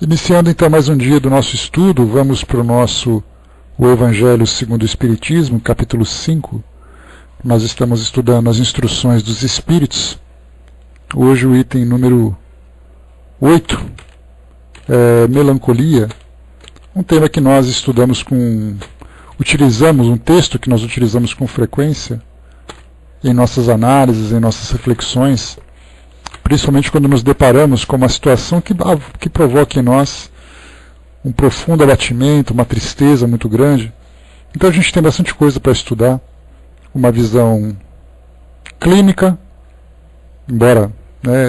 Iniciando então mais um dia do nosso estudo, vamos para o Evangelho segundo o Espiritismo, capítulo 5. Nós estamos estudando as instruções dos Espíritos. Hoje o item número 8, melancolia, um tema que nós utilizamos, um texto que nós utilizamos com frequência em nossas análises, em nossas reflexões, principalmente quando nos deparamos com uma situação que provoca em nós um profundo abatimento, uma tristeza muito grande. Então a gente tem bastante coisa para estudar, uma visão clínica, embora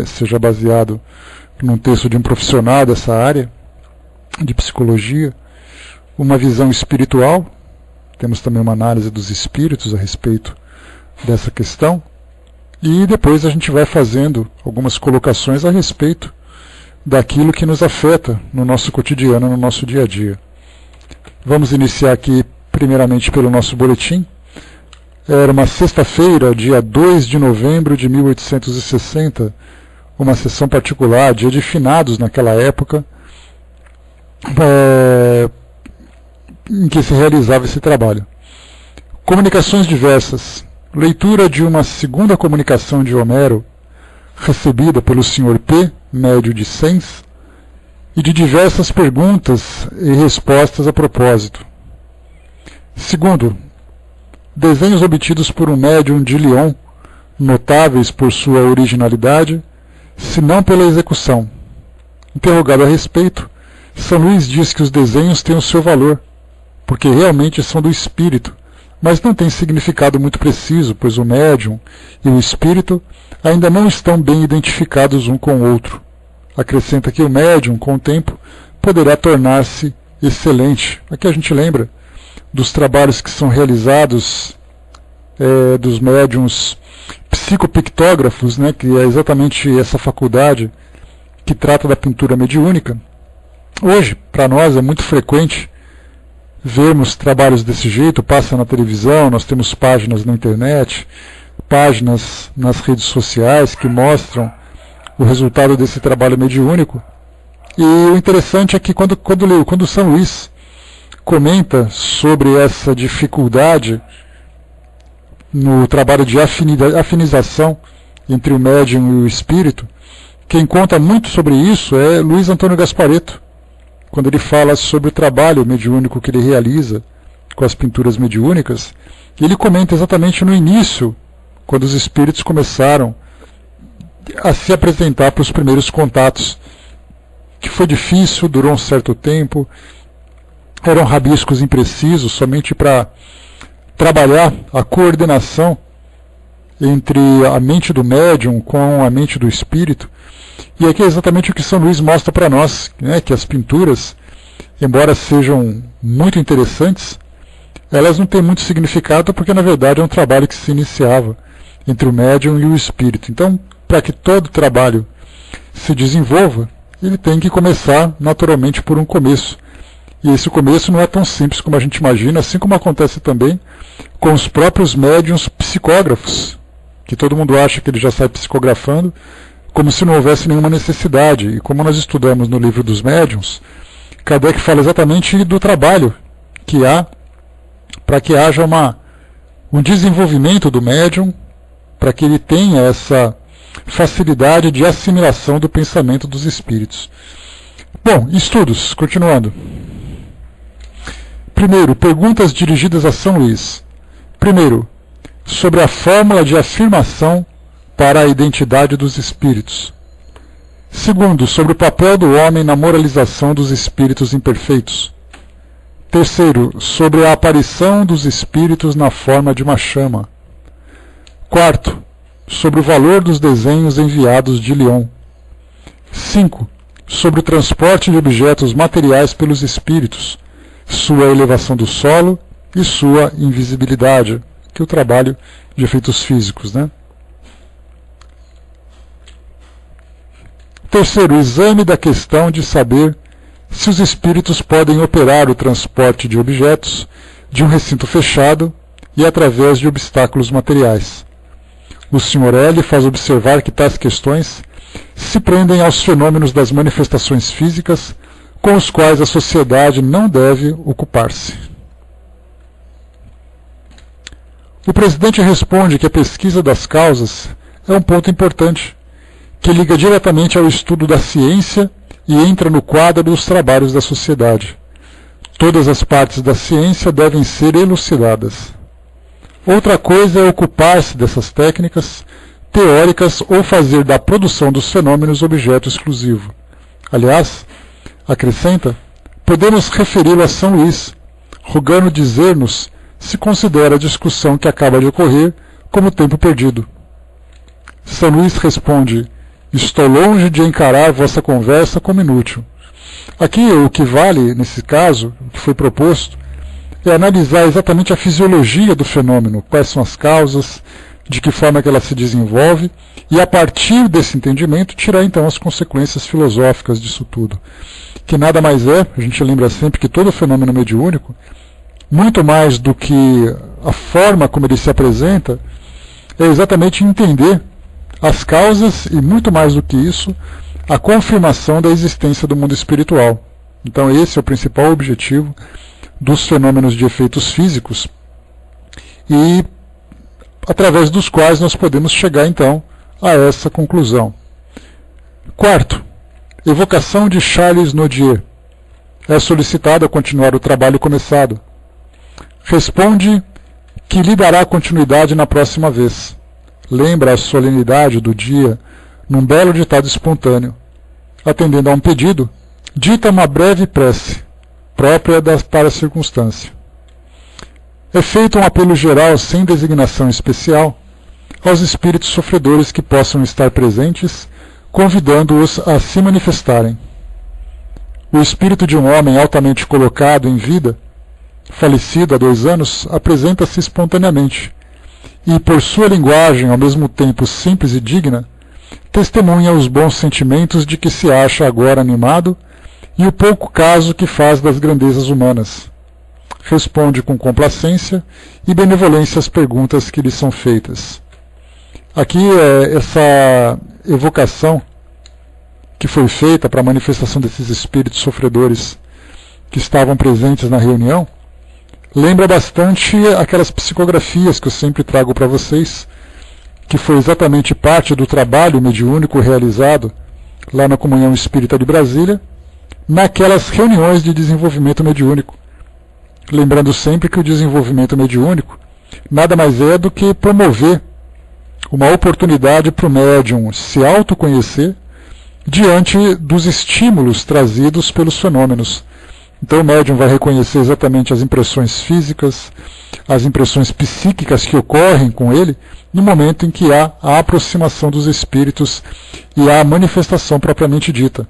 seja baseado num texto de um profissional dessa área de psicologia, uma visão espiritual, temos também uma análise dos espíritos a respeito dessa questão, e depois a gente vai fazendo algumas colocações a respeito daquilo que nos afeta no nosso cotidiano, no nosso dia a dia. Vamos iniciar aqui primeiramente pelo nosso boletim. Era uma sexta-feira, dia 2 de novembro de 1860, uma sessão particular, dia de finados naquela época, em que se realizava esse trabalho. Comunicações diversas. Leitura de uma segunda comunicação de Homero, recebida pelo Sr. P., médio de Sens, e de diversas perguntas e respostas a propósito. Segundo, desenhos obtidos por um médium de Lyon, notáveis por sua originalidade, se não pela execução. Interrogado a respeito, São Luís diz que os desenhos têm o seu valor, porque realmente são do espírito, mas não tem significado muito preciso, pois o médium e o espírito ainda não estão bem identificados um com o outro. Acrescenta que o médium, com o tempo, poderá tornar-se excelente. Aqui a gente lembra dos trabalhos que são realizados dos médiums psicopictógrafos, que é exatamente essa faculdade que trata da pintura mediúnica. Hoje, para nós, é muito frequente vermos trabalhos desse jeito, passa na televisão, nós temos páginas na internet, páginas nas redes sociais que mostram o resultado desse trabalho mediúnico. E o interessante é que quando São Luís comenta sobre essa dificuldade no trabalho de afinização entre o médium e o espírito, quem conta muito sobre isso é Luiz Antônio Gasparetto, quando ele fala sobre o trabalho mediúnico que ele realiza com as pinturas mediúnicas. E ele comenta exatamente no início, quando os espíritos começaram a se apresentar para os primeiros contatos, que foi difícil, durou um certo tempo, eram rabiscos imprecisos, somente para trabalhar a coordenação entre a mente do médium com a mente do espírito. E aqui é exatamente o que São Luís mostra para nós, que as pinturas, embora sejam muito interessantes, elas não têm muito significado, porque na verdade é um trabalho que se iniciava entre o médium e o espírito. Então, para que todo trabalho se desenvolva, ele tem que começar naturalmente por um começo. E esse começo não é tão simples como a gente imagina, assim como acontece também com os próprios médiuns psicógrafos, que todo mundo acha que ele já sai psicografando, como se não houvesse nenhuma necessidade. E como nós estudamos no livro dos médiuns, Kardec fala exatamente do trabalho que há para que haja um desenvolvimento do médium, para que ele tenha essa facilidade de assimilação do pensamento dos espíritos. Bom, estudos, continuando. Primeiro, perguntas dirigidas a São Luís. Primeiro, sobre a fórmula de afirmação para a identidade dos espíritos. Segundo, sobre o papel do homem na moralização dos espíritos imperfeitos. Terceiro, sobre a aparição dos espíritos na forma de uma chama. Quarto, sobre o valor dos desenhos enviados de Lyon. 5. Sobre o transporte de objetos materiais pelos espíritos, sua elevação do solo e sua invisibilidade, que é o trabalho de efeitos físicos, Terceiro, exame da questão de saber se os espíritos podem operar o transporte de objetos de um recinto fechado e através de obstáculos materiais. O Sr. L. faz observar que tais questões se prendem aos fenômenos das manifestações físicas com os quais a sociedade não deve ocupar-se. O presidente responde que a pesquisa das causas é um ponto importante, que liga diretamente ao estudo da ciência e entra no quadro dos trabalhos da sociedade. Todas as partes da ciência devem ser elucidadas. Outra coisa é ocupar-se dessas técnicas teóricas ou fazer da produção dos fenômenos objeto exclusivo. Aliás, acrescenta, podemos referi-lo a São Luís, rogando dizer-nos se considera a discussão que acaba de ocorrer como tempo perdido. São Luís responde, estou longe de encarar vossa conversa como inútil. Aqui o que vale, nesse caso, o que foi proposto, é analisar exatamente a fisiologia do fenômeno, quais são as causas, de que forma que ela se desenvolve, e a partir desse entendimento tirar então as consequências filosóficas disso tudo. Que nada mais é, a gente lembra sempre que todo fenômeno mediúnico, muito mais do que a forma como ele se apresenta, é exatamente entender as causas e muito mais do que isso, a confirmação da existência do mundo espiritual. Então esse é o principal objetivo dos fenômenos de efeitos físicos e através dos quais nós podemos chegar então a essa conclusão. Quarto, evocação de Charles Nodier. É solicitado a continuar o trabalho começado. Responde que lhe dará continuidade na próxima vez. Lembra a solenidade do dia num belo ditado espontâneo. Atendendo a um pedido, dita uma breve prece, própria para a circunstância. É feito um apelo geral sem designação especial aos espíritos sofredores que possam estar presentes, convidando-os a se manifestarem. O espírito de um homem altamente colocado em vida, falecido há 2 anos, apresenta-se espontaneamente e, por sua linguagem ao mesmo tempo simples e digna, testemunha os bons sentimentos de que se acha agora animado e o pouco caso que faz das grandezas humanas. Responde com complacência e benevolência às perguntas que lhe são feitas. Aqui essa evocação que foi feita para a manifestação desses espíritos sofredores que estavam presentes na reunião, lembra bastante aquelas psicografias que eu sempre trago para vocês, que foi exatamente parte do trabalho mediúnico realizado lá na Comunhão Espírita de Brasília, naquelas reuniões de desenvolvimento mediúnico. Lembrando sempre que o desenvolvimento mediúnico nada mais é do que promover uma oportunidade para o médium se autoconhecer diante dos estímulos trazidos pelos fenômenos. Então o médium vai reconhecer exatamente as impressões físicas, as impressões psíquicas que ocorrem com ele no momento em que há a aproximação dos espíritos e a manifestação propriamente dita.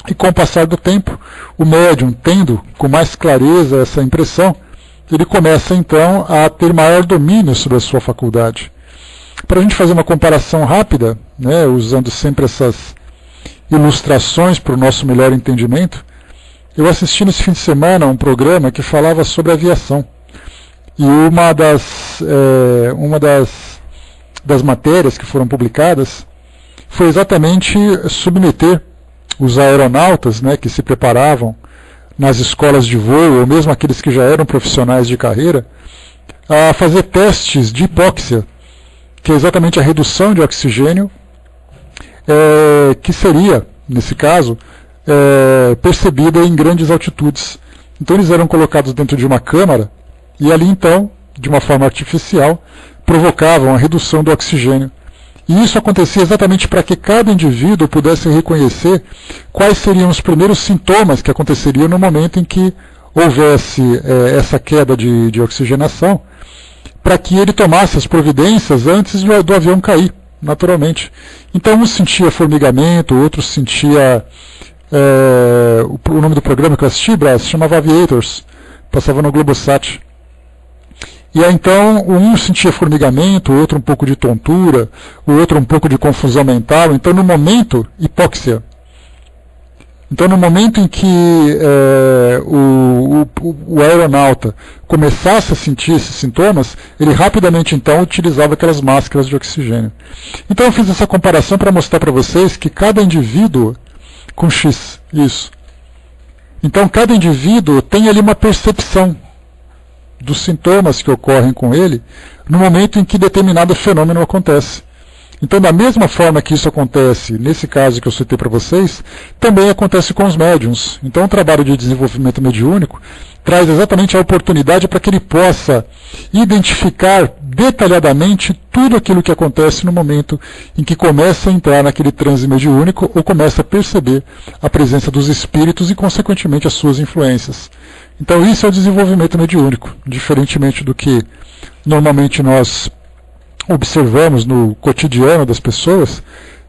E com o passar do tempo, o médium, tendo com mais clareza essa impressão, ele começa então a ter maior domínio sobre a sua faculdade. Para a gente fazer uma comparação rápida, né, usando sempre essas ilustrações para o nosso melhor entendimento, eu assisti nesse fim de semana um programa que falava sobre aviação. E uma das matérias que foram publicadas foi exatamente submeter os aeronautas, né, que se preparavam nas escolas de voo, ou mesmo aqueles que já eram profissionais de carreira, a fazer testes de hipóxia, que é exatamente a redução de oxigênio, que seria, nesse caso, percebida em grandes altitudes. Então eles eram colocados dentro de uma câmara, e ali então, de uma forma artificial, provocavam a redução do oxigênio. E isso acontecia exatamente para que cada indivíduo pudesse reconhecer quais seriam os primeiros sintomas que aconteceriam no momento em que houvesse essa queda de oxigenação, para que ele tomasse as providências antes do avião cair, naturalmente. Então um sentia formigamento, outro sentia... o nome do programa que eu assisti, Brás, se chamava Aviators, passava no Globosat. E aí então um sentia formigamento, o outro um pouco de tontura, o outro um pouco de confusão mental. Então no momento, hipóxia. Então no momento em que o aeronauta começasse a sentir esses sintomas, ele rapidamente então utilizava aquelas máscaras de oxigênio. Então eu fiz essa comparação para mostrar para vocês que cada indivíduo com X, isso. Então, cada indivíduo tem ali uma percepção dos sintomas que ocorrem com ele no momento em que determinado fenômeno acontece. Então, da mesma forma que isso acontece, nesse caso que eu citei para vocês, também acontece com os médiums. Então, o trabalho de desenvolvimento mediúnico traz exatamente a oportunidade para que ele possa identificar detalhadamente tudo aquilo que acontece no momento em que começa a entrar naquele transe mediúnico ou começa a perceber a presença dos espíritos e, consequentemente, as suas influências. Então, isso é o desenvolvimento mediúnico, diferentemente do que normalmente nós observamos no cotidiano das pessoas,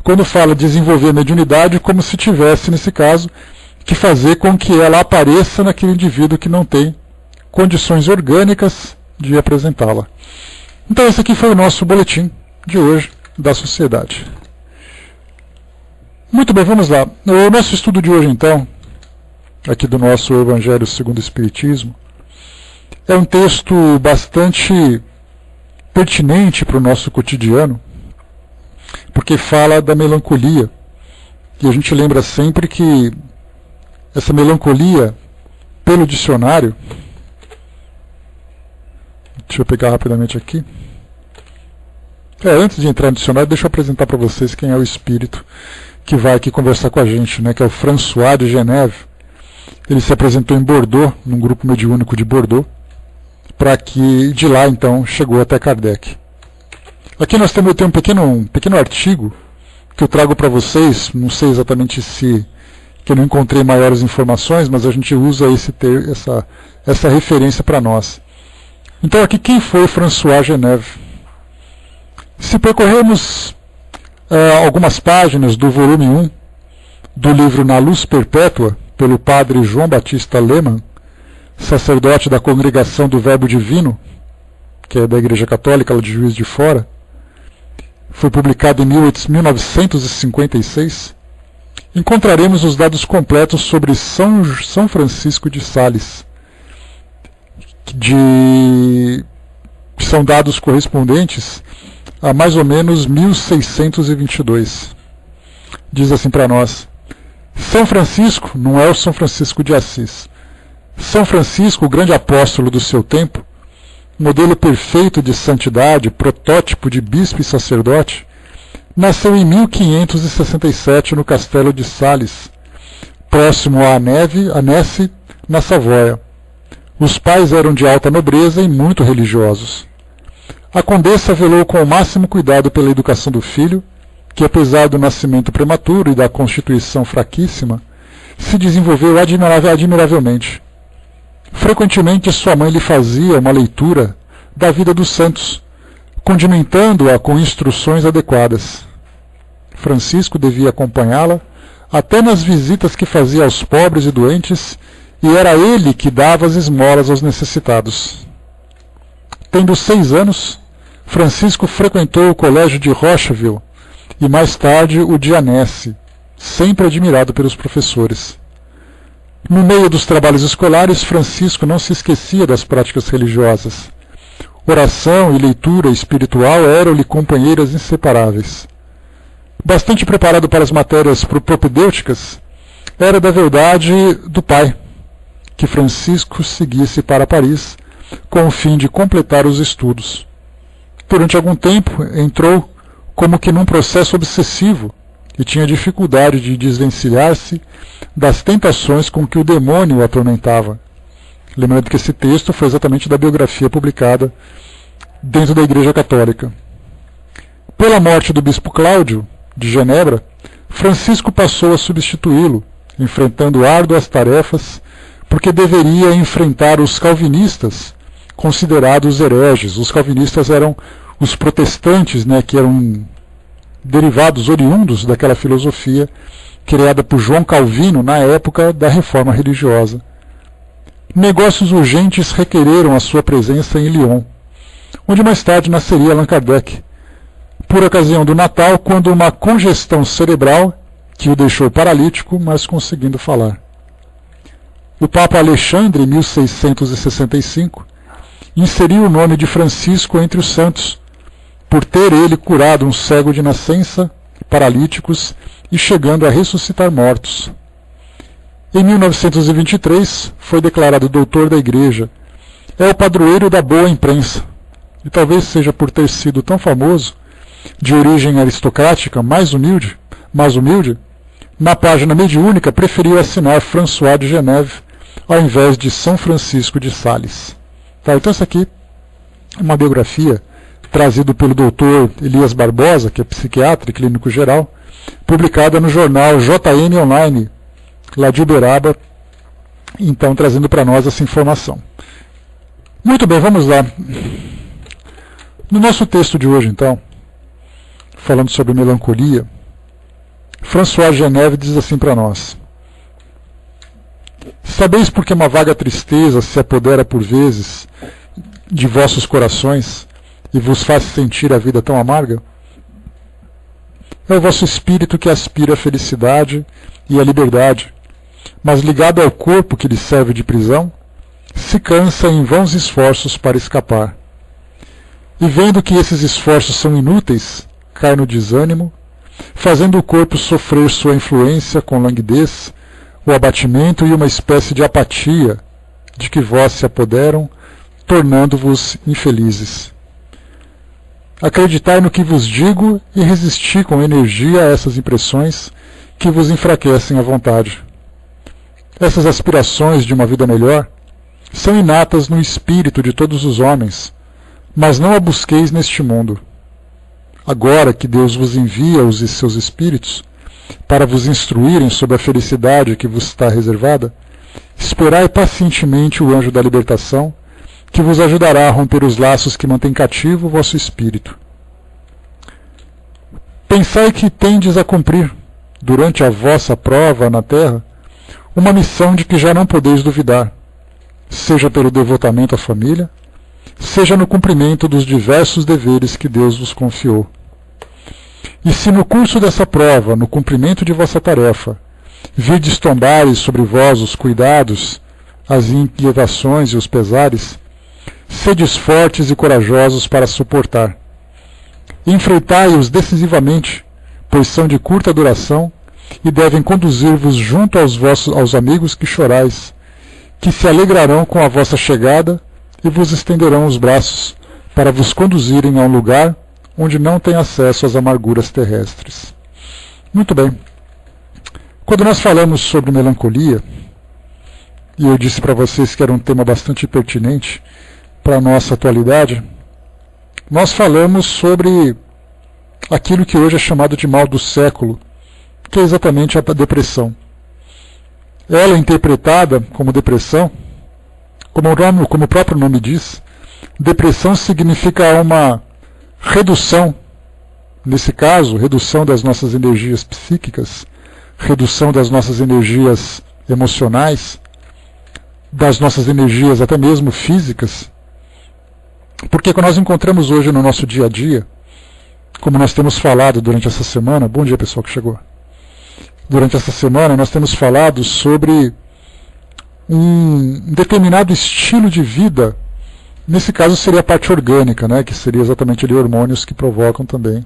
quando fala desenvolver a mediunidade, como se tivesse, nesse caso, que fazer com que ela apareça naquele indivíduo que não tem condições orgânicas de apresentá-la. Então esse aqui foi o nosso boletim de hoje da sociedade. Muito bem, vamos lá. O nosso estudo de hoje, então, aqui do nosso Evangelho segundo o Espiritismo, é um texto bastante pertinente para o nosso cotidiano, porque fala da melancolia. E a gente lembra sempre que essa melancolia, pelo dicionário, deixa eu pegar rapidamente aqui. Antes de entrar no dicionário, deixa eu apresentar para vocês quem é o espírito que vai aqui conversar com a gente, né, que é o François de Geneve. Ele se apresentou em Bordeaux, num grupo mediúnico de Bordeaux, para que de lá, então, chegou até Kardec. Aqui nós temos um pequeno artigo que eu trago para vocês, não sei exatamente se que eu não encontrei maiores informações, mas a gente usa essa referência para nós. Então aqui, quem foi François Geneve? Se percorrermos algumas páginas do volume 1 do livro Na Luz Perpétua, pelo padre João Batista Lehmann, sacerdote da Congregação do Verbo Divino, que é da Igreja Católica, lá de Juiz de Fora, foi publicado em 1956, encontraremos os dados completos sobre São Francisco de Sales, que são dados correspondentes a mais ou menos 1622. Diz assim para nós: São Francisco não é o São Francisco de Assis. São Francisco, o grande apóstolo do seu tempo, modelo perfeito de santidade, protótipo de bispo e sacerdote, nasceu em 1567 no castelo de Sales, próximo a Annecy, na Savoia. Os pais eram de alta nobreza e muito religiosos. A condessa velou com o máximo cuidado pela educação do filho, que apesar do nascimento prematuro e da constituição fraquíssima, se desenvolveu admiravelmente. Frequentemente sua mãe lhe fazia uma leitura da vida dos santos, condimentando-a com instruções adequadas. Francisco devia acompanhá-la até nas visitas que fazia aos pobres e doentes, e era ele que dava as esmolas aos necessitados. Tendo 6 anos, Francisco frequentou o colégio de Rocheville e mais tarde o de Annecy, sempre admirado pelos professores. No meio dos trabalhos escolares, Francisco não se esquecia das práticas religiosas. Oração e leitura espiritual eram-lhe companheiras inseparáveis. Bastante preparado para as matérias propedêuticas, era da verdade do pai que Francisco seguisse para Paris com o fim de completar os estudos. Durante algum tempo, entrou como que num processo obsessivo e tinha dificuldade de desvencilhar-se das tentações com que o demônio o atormentava. Lembrando que esse texto foi exatamente da biografia publicada dentro da Igreja Católica. Pela morte do bispo Cláudio, de Genebra, Francisco passou a substituí-lo, enfrentando árduas tarefas, porque deveria enfrentar os calvinistas, considerados hereges. Os calvinistas eram os protestantes, que eram derivados, oriundos daquela filosofia criada por João Calvino na época da reforma religiosa. Negócios urgentes requereram a sua presença em Lyon, onde mais tarde nasceria Allan Kardec, por ocasião do Natal, quando uma congestão cerebral que o deixou paralítico, mas conseguindo falar. O Papa Alexandre, em 1665, inseriu o nome de Francisco entre os santos, por ter ele curado um cego de nascença, paralíticos e chegando a ressuscitar mortos. Em 1923, foi declarado doutor da Igreja. É o padroeiro da boa imprensa. E talvez seja por ter sido tão famoso, de origem aristocrática, mais humilde, na página mediúnica preferiu assinar François de Geneve ao invés de São Francisco de Sales. Tá, então essa aqui é uma biografia trazida pelo Dr. Elias Barbosa, que é psiquiatra e clínico geral, publicada no jornal JN Online, lá de Uberaba, então trazendo para nós essa informação. Muito bem, vamos lá. No nosso texto de hoje, então, falando sobre melancolia, François Geneve diz assim para nós: sabeis por que uma vaga tristeza se apodera por vezes de vossos corações e vos faz sentir a vida tão amarga? É o vosso espírito que aspira a felicidade e a liberdade, mas ligado ao corpo que lhe serve de prisão, se cansa em vãos esforços para escapar. E vendo que esses esforços são inúteis, cai no desânimo, fazendo o corpo sofrer sua influência com languidez, o abatimento e uma espécie de apatia de que vós se apoderam, tornando-vos infelizes. Acreditai no que vos digo e resisti com energia a essas impressões que vos enfraquecem a vontade. Essas aspirações de uma vida melhor são inatas no espírito de todos os homens, mas não a busqueis neste mundo. Agora que Deus vos envia os seus espíritos para vos instruírem sobre a felicidade que vos está reservada, esperai pacientemente o anjo da libertação, que vos ajudará a romper os laços que mantêm cativo o vosso espírito. Pensai que tendes a cumprir, durante a vossa prova na terra, uma missão de que já não podeis duvidar, seja pelo devotamento à família, seja no cumprimento dos diversos deveres que Deus vos confiou. E se no curso dessa prova, no cumprimento de vossa tarefa, virdes tombares sobre vós os cuidados, as inquietações e os pesares, sedes fortes e corajosos para suportar. Enfrentai-os decisivamente, pois são de curta duração e devem conduzir-vos junto aos amigos que chorais, que se alegrarão com a vossa chegada e vos estenderão os braços para vos conduzirem a um lugar onde não tem acesso às amarguras terrestres. Muito bem. Quando nós falamos sobre melancolia, e eu disse para vocês que era um tema bastante pertinente para a nossa atualidade, nós falamos sobre aquilo que hoje é chamado de mal do século, que é exatamente a depressão. Ela é interpretada como depressão, como o próprio nome diz, depressão significa uma redução, nesse caso, redução das nossas energias psíquicas, redução das nossas energias emocionais, das nossas energias até mesmo físicas, porque quando nós encontramos hoje no nosso dia a dia, como nós temos falado durante essa semana, bom dia pessoal que chegou, durante essa semana nós temos falado sobre um determinado estilo de vida. Nesse caso seria a parte orgânica, né, que seria exatamente ali hormônios que provocam também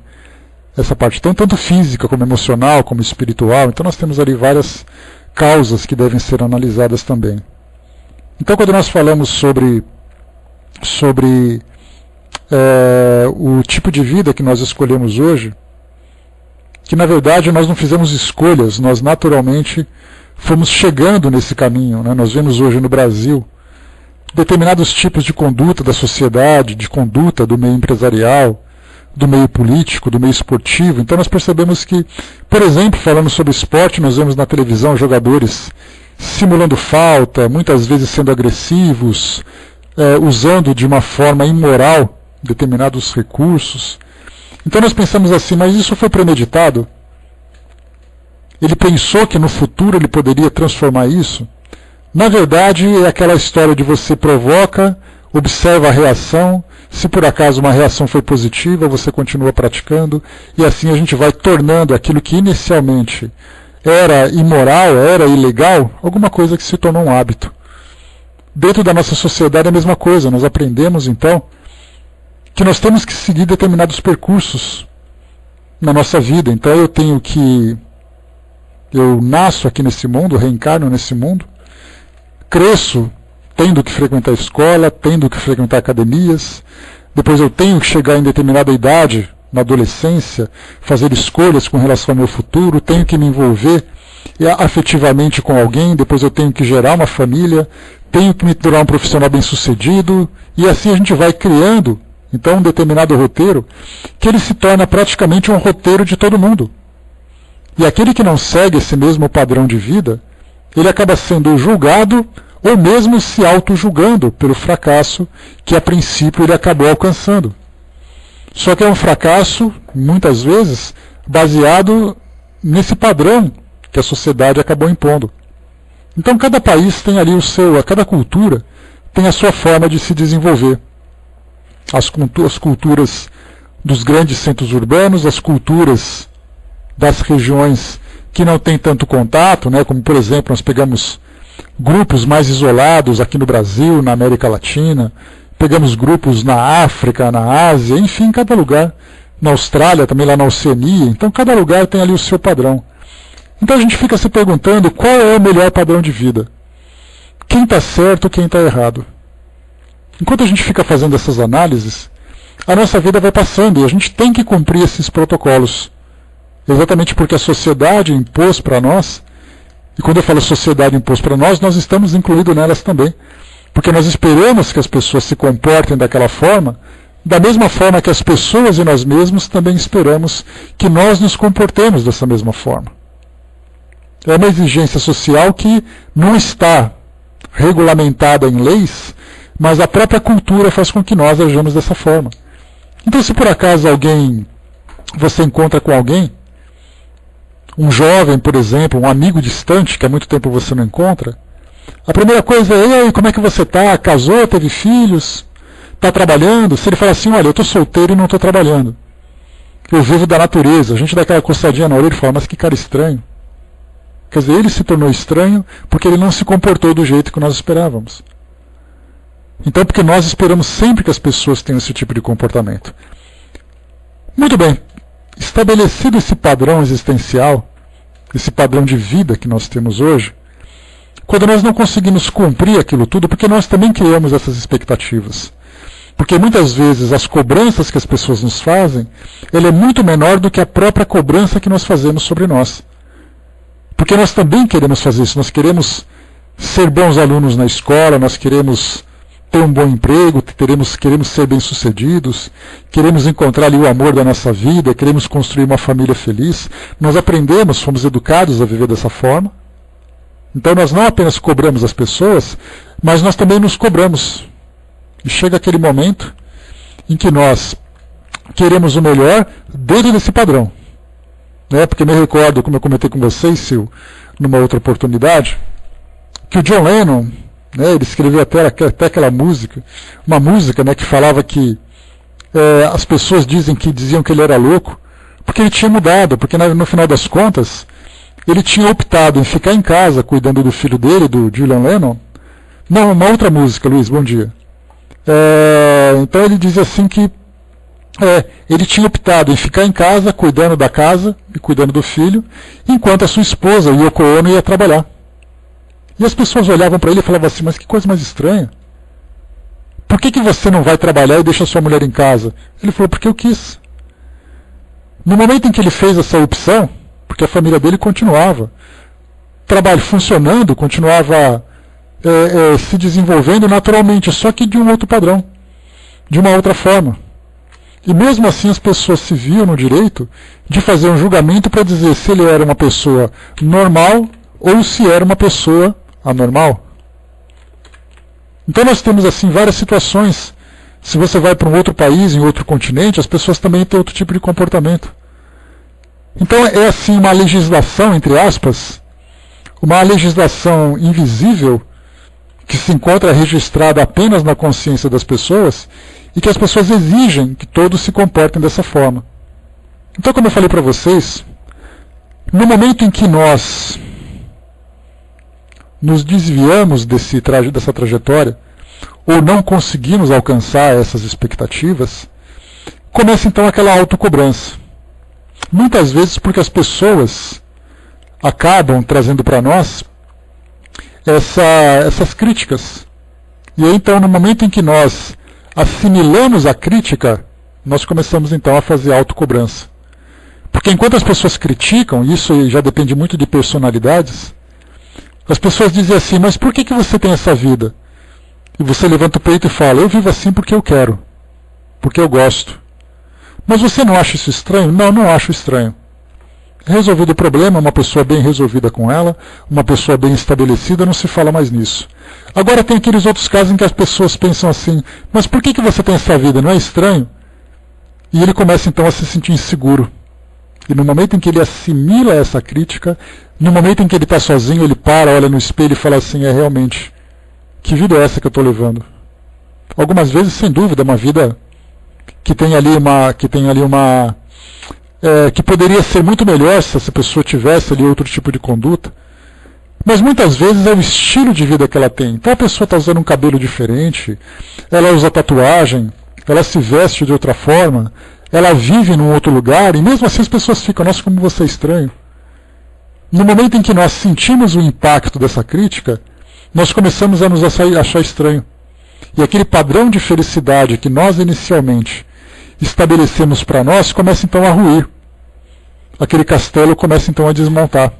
essa parte, tanto física como emocional, como espiritual. Então nós temos ali várias causas que devem ser analisadas também. Então quando nós falamos sobre o tipo de vida que nós escolhemos hoje, que na verdade nós não fizemos escolhas, nós naturalmente fomos chegando nesse caminho, né? Nós vemos hoje no Brasil determinados tipos de conduta da sociedade, de conduta do meio empresarial, do meio político, do meio esportivo. Então nós percebemos que, por exemplo, falando sobre esporte, nós vemos na televisão jogadores simulando falta, muitas vezes sendo agressivos, usando de uma forma imoral determinados recursos. Então nós pensamos assim, mas isso foi premeditado? Ele pensou que no futuro ele poderia transformar isso? Na verdade, é aquela história de você provoca, observa a reação, se por acaso uma reação foi positiva, você continua praticando, e assim a gente vai tornando aquilo que inicialmente era imoral, era ilegal, alguma coisa que se tornou um hábito. Dentro da nossa sociedade é a mesma coisa, nós aprendemos então que nós temos que seguir determinados percursos na nossa vida. Então eu tenho que Eu nasço aqui nesse mundo, reencarno nesse mundo, cresço tendo que frequentar a escola, tendo que frequentar academias, depois eu tenho que chegar em determinada idade, na adolescência, fazer escolhas com relação ao meu futuro, tenho que me envolver afetivamente com alguém, depois eu tenho que gerar uma família, tenho que me tornar um profissional bem-sucedido, e assim a gente vai criando, então, um determinado roteiro, que ele se torna praticamente um roteiro de todo mundo. E aquele que não segue esse mesmo padrão de vida, ele acaba sendo julgado ou mesmo se auto-julgando pelo fracasso que a princípio ele acabou alcançando. Só que é um fracasso, muitas vezes, baseado nesse padrão que a sociedade acabou impondo. Então cada país tem ali cada cultura tem a sua forma de se desenvolver. As culturas dos grandes centros urbanos, as culturas das regiões que não têm tanto contato, né, como por exemplo nós pegamos grupos mais isolados aqui no Brasil, na América Latina, pegamos grupos na África, na Ásia, enfim, cada lugar, na Austrália, também lá na Oceania, então cada lugar tem ali o seu padrão. Então a gente fica se perguntando qual é o melhor padrão de vida. Quem está certo, quem está errado. Enquanto a gente fica fazendo essas análises, a nossa vida vai passando e a gente tem que cumprir esses protocolos. Exatamente porque a sociedade impôs para nós, e quando eu falo sociedade impôs para nós estamos incluídos nelas também. Porque nós esperamos que as pessoas se comportem daquela forma, da mesma forma que as pessoas e nós mesmos também esperamos que nós nos comportemos dessa mesma forma. É uma exigência social que não está regulamentada em leis, mas a própria cultura faz com que nós ajamos dessa forma. Então, se por acaso você encontra com alguém, um jovem, por exemplo, um amigo distante, que há muito tempo você não encontra, a primeira coisa é: e aí, como é que você está? Casou, teve filhos? Está trabalhando? Se ele falar assim: olha, eu estou solteiro e não estou trabalhando, eu vivo da natureza, a gente dá aquela coçadinha na orelha e fala: mas que cara estranho. Quer dizer, ele se tornou estranho porque ele não se comportou do jeito que nós esperávamos. Então, porque nós esperamos sempre que as pessoas tenham esse tipo de comportamento. Muito bem, estabelecido esse padrão existencial, esse padrão de vida que nós temos hoje, quando nós não conseguimos cumprir aquilo tudo, porque nós também criamos essas expectativas. Porque muitas vezes as cobranças que as pessoas nos fazem, ela é muito menor do que a própria cobrança que nós fazemos sobre nós. Porque nós também queremos fazer isso, nós queremos ser bons alunos na escola, nós queremos ter um bom emprego, queremos ser bem-sucedidos, queremos encontrar ali o amor da nossa vida, queremos construir uma família feliz. Nós aprendemos, fomos educados a viver dessa forma. Então nós não apenas cobramos as pessoas, mas nós também nos cobramos. E chega aquele momento em que nós queremos o melhor dentro desse padrão. Porque me recordo, como eu comentei com vocês, Sil, numa outra oportunidade, que o John Lennon, ele escreveu até aquela música, uma música, que falava que as pessoas diziam que ele era louco, porque ele tinha mudado, porque no final das contas, ele tinha optado em ficar em casa cuidando do filho dele, do Julian Lennon. Não, uma outra música, Luiz, bom dia. Então ele diz assim que ele tinha optado em ficar em casa, cuidando da casa e cuidando do filho, enquanto a sua esposa, Yoko Ono, ia trabalhar. E as pessoas olhavam para ele e falavam assim: mas que coisa mais estranha. Por que você não vai trabalhar e deixa a sua mulher em casa? Ele falou: porque eu quis. No momento em que ele fez essa opção, porque a família dele continuava funcionando, continuava se desenvolvendo naturalmente, só que de um outro padrão, de uma outra forma. E mesmo assim as pessoas se viam no direito de fazer um julgamento para dizer se ele era uma pessoa normal ou se era uma pessoa anormal. Então nós temos assim várias situações. Se você vai para um outro país, em outro continente, as pessoas também têm outro tipo de comportamento. Então é assim uma legislação, entre aspas, uma legislação invisível que se encontra registrada apenas na consciência das pessoas e que as pessoas exigem que todos se comportem dessa forma. Então, como eu falei para vocês, no momento em que nós nos desviamos dessa trajetória, ou não conseguimos alcançar essas expectativas, começa então aquela autocobrança. Muitas vezes porque as pessoas acabam trazendo para nós essas críticas. E aí, então, no momento em que nós assimilamos a crítica, nós começamos então a fazer autocobrança. Porque enquanto as pessoas criticam, isso já depende muito de personalidades, as pessoas dizem assim, mas por que você tem essa vida? E você levanta o peito e fala, eu vivo assim porque eu quero, porque eu gosto. Mas você não acha isso estranho? Não, não acho estranho. Resolvido o problema, uma pessoa bem resolvida com ela, uma pessoa bem estabelecida, não se fala mais nisso. Agora tem aqueles outros casos em que as pessoas pensam assim, mas por que você tem essa vida? Não é estranho? E ele começa então a se sentir inseguro. E no momento em que ele assimila essa crítica, no momento em que ele está sozinho, ele para, olha no espelho e fala assim, realmente, que vida é essa que eu estou levando? Algumas vezes, sem dúvida, uma vida que tem ali que poderia ser muito melhor se essa pessoa tivesse ali outro tipo de conduta, mas muitas vezes é o estilo de vida que ela tem. Então a pessoa está usando um cabelo diferente, ela usa tatuagem, ela se veste de outra forma, ela vive num outro lugar, e mesmo assim as pessoas ficam, nossa, como você é estranho. No momento em que nós sentimos o impacto dessa crítica, nós começamos a nos achar estranho. E aquele padrão de felicidade que nós inicialmente estabelecemos para nós começa então a ruir. Aquele castelo começa então a desmontar.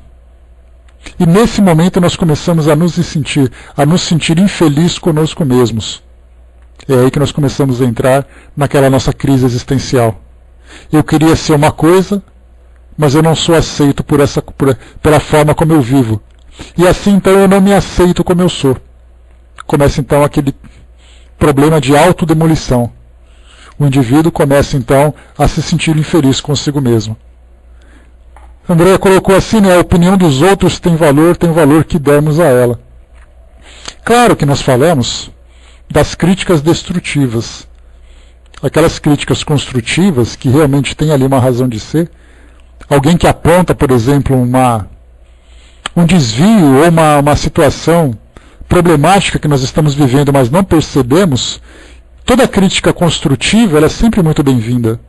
E nesse momento nós começamos a nos sentir infelizes conosco mesmos. É aí que nós começamos a entrar naquela nossa crise existencial. Eu queria ser uma coisa, mas eu não sou aceito pela forma como eu vivo. E assim então eu não me aceito como eu sou. Começa então aquele problema de autodemolição. O indivíduo começa então a se sentir infeliz consigo mesmo. André colocou assim, a opinião dos outros tem o valor que demos a ela. Claro que nós falamos das críticas destrutivas. Aquelas críticas construtivas que realmente têm ali uma razão de ser. Alguém que aponta, por exemplo, um desvio ou uma situação problemática que nós estamos vivendo, mas não percebemos, toda crítica construtiva ela é sempre muito bem-vinda.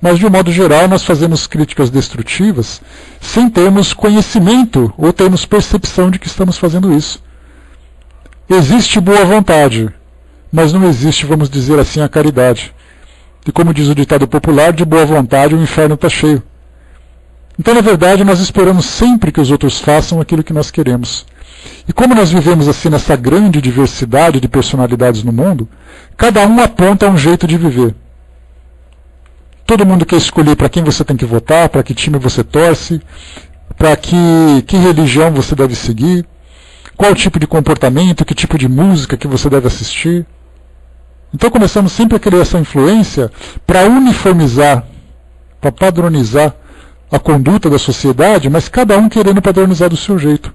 Mas, de um modo geral, nós fazemos críticas destrutivas sem termos conhecimento ou termos percepção de que estamos fazendo isso. Existe boa vontade, mas não existe, vamos dizer assim, a caridade. E como diz o ditado popular, de boa vontade o inferno está cheio. Então, na verdade, nós esperamos sempre que os outros façam aquilo que nós queremos. E como nós vivemos assim nessa grande diversidade de personalidades no mundo, cada um aponta um jeito de viver. Todo mundo quer escolher para quem você tem que votar, para que time você torce, para que religião você deve seguir, qual tipo de comportamento, que tipo de música que você deve assistir. Então começamos sempre a querer essa influência para uniformizar, para padronizar a conduta da sociedade, mas cada um querendo padronizar do seu jeito.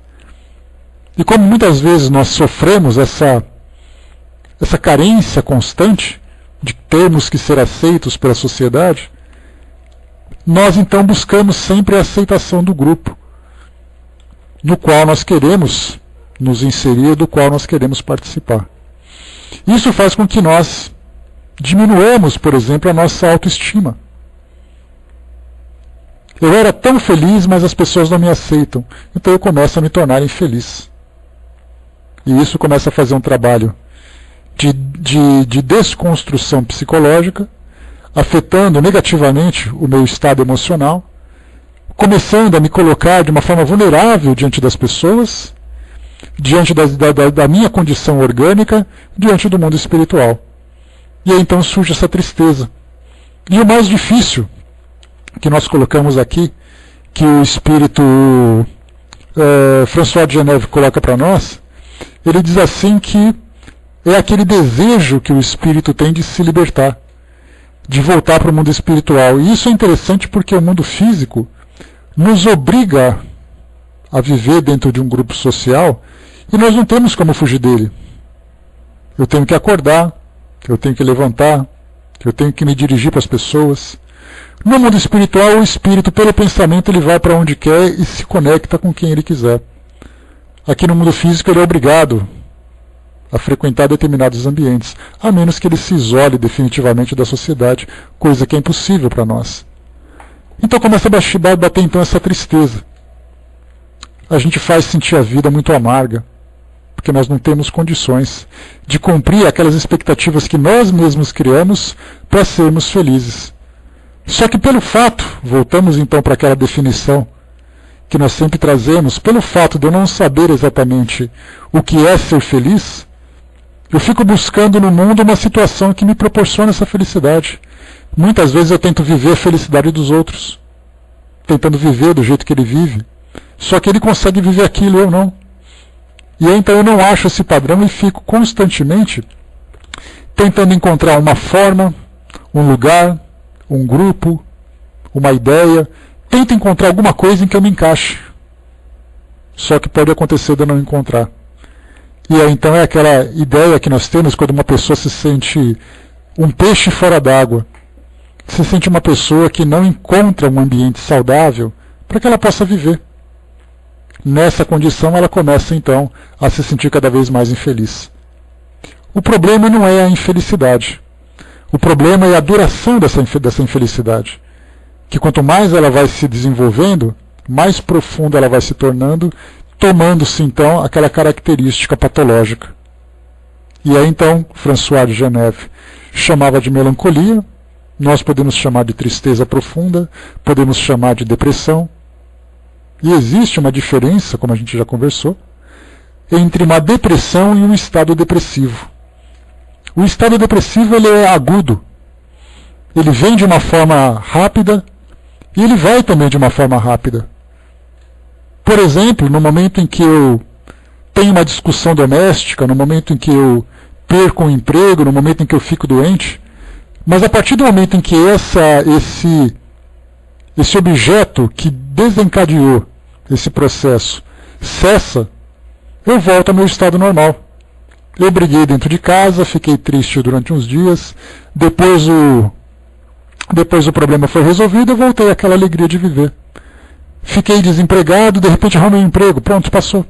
E como muitas vezes nós sofremos essa carência constante de termos que ser aceitos pela sociedade, nós então buscamos sempre a aceitação do grupo, no qual nós queremos nos inserir, do qual nós queremos participar. Isso faz com que nós diminuamos, por exemplo, a nossa autoestima. Eu era tão feliz, mas as pessoas não me aceitam, então eu começo a me tornar infeliz. E isso começa a fazer um trabalho de desconstrução psicológica, afetando negativamente o meu estado emocional, começando a me colocar de uma forma vulnerável diante das pessoas, diante da minha condição orgânica, diante do mundo espiritual. E aí então surge essa tristeza. E o mais difícil que nós colocamos aqui, que o espírito François de Geneve coloca para nós, ele diz assim que é aquele desejo que o espírito tem de se libertar, de voltar para o mundo espiritual. E isso é interessante porque o mundo físico nos obriga a viver dentro de um grupo social e nós não temos como fugir dele. Eu tenho que acordar, eu tenho que levantar, eu tenho que me dirigir para as pessoas. No mundo espiritual, o espírito, pelo pensamento, ele vai para onde quer e se conecta com quem ele quiser. Aqui no mundo físico, ele é obrigado a frequentar determinados ambientes, a menos que ele se isole definitivamente da sociedade, coisa que é impossível para nós. Então começa a bater então essa tristeza. a gente faz sentir a vida muito amarga, porque nós não temos condições de cumprir aquelas expectativas que nós mesmos criamos para sermos felizes. Só que pelo fato, voltamos então para aquela definição que nós sempre trazemos, pelo fato de eu não saber exatamente o que é ser feliz, eu fico buscando no mundo uma situação que me proporciona essa felicidade. Muitas vezes eu tento viver a felicidade dos outros, tentando viver do jeito que ele vive, só que ele consegue viver aquilo, eu não. E aí, então eu não acho esse padrão e fico constantemente tentando encontrar uma forma, um lugar, um grupo, uma ideia, tento encontrar alguma coisa em que eu me encaixe. Só que pode acontecer de eu não encontrar. E aí, então é aquela ideia que nós temos quando uma pessoa se sente um peixe fora d'água, se sente uma pessoa que não encontra um ambiente saudável para que ela possa viver. Nessa condição ela começa então a se sentir cada vez mais infeliz. O problema não é a infelicidade. O problema é a duração dessa infelicidade. Que quanto mais ela vai se desenvolvendo, mais profunda ela vai se tornando, tomando-se então aquela característica patológica. E aí então François de Geneve chamava de melancolia, nós podemos chamar de tristeza profunda, podemos chamar de depressão. E existe uma diferença, como a gente já conversou, entre uma depressão e um estado depressivo. O estado depressivo ele é agudo. Ele vem de uma forma rápida e ele vai também de uma forma rápida. Por exemplo, no momento em que eu tenho uma discussão doméstica, no momento em que eu perco um emprego, no momento em que eu fico doente, mas a partir do momento em que esse objeto que desencadeou esse processo cessa, eu volto ao meu estado normal. Eu briguei dentro de casa, fiquei triste durante uns dias, depois o problema foi resolvido, eu voltei àquela alegria de viver. Fiquei desempregado, de repente arrumei um emprego, pronto, passou.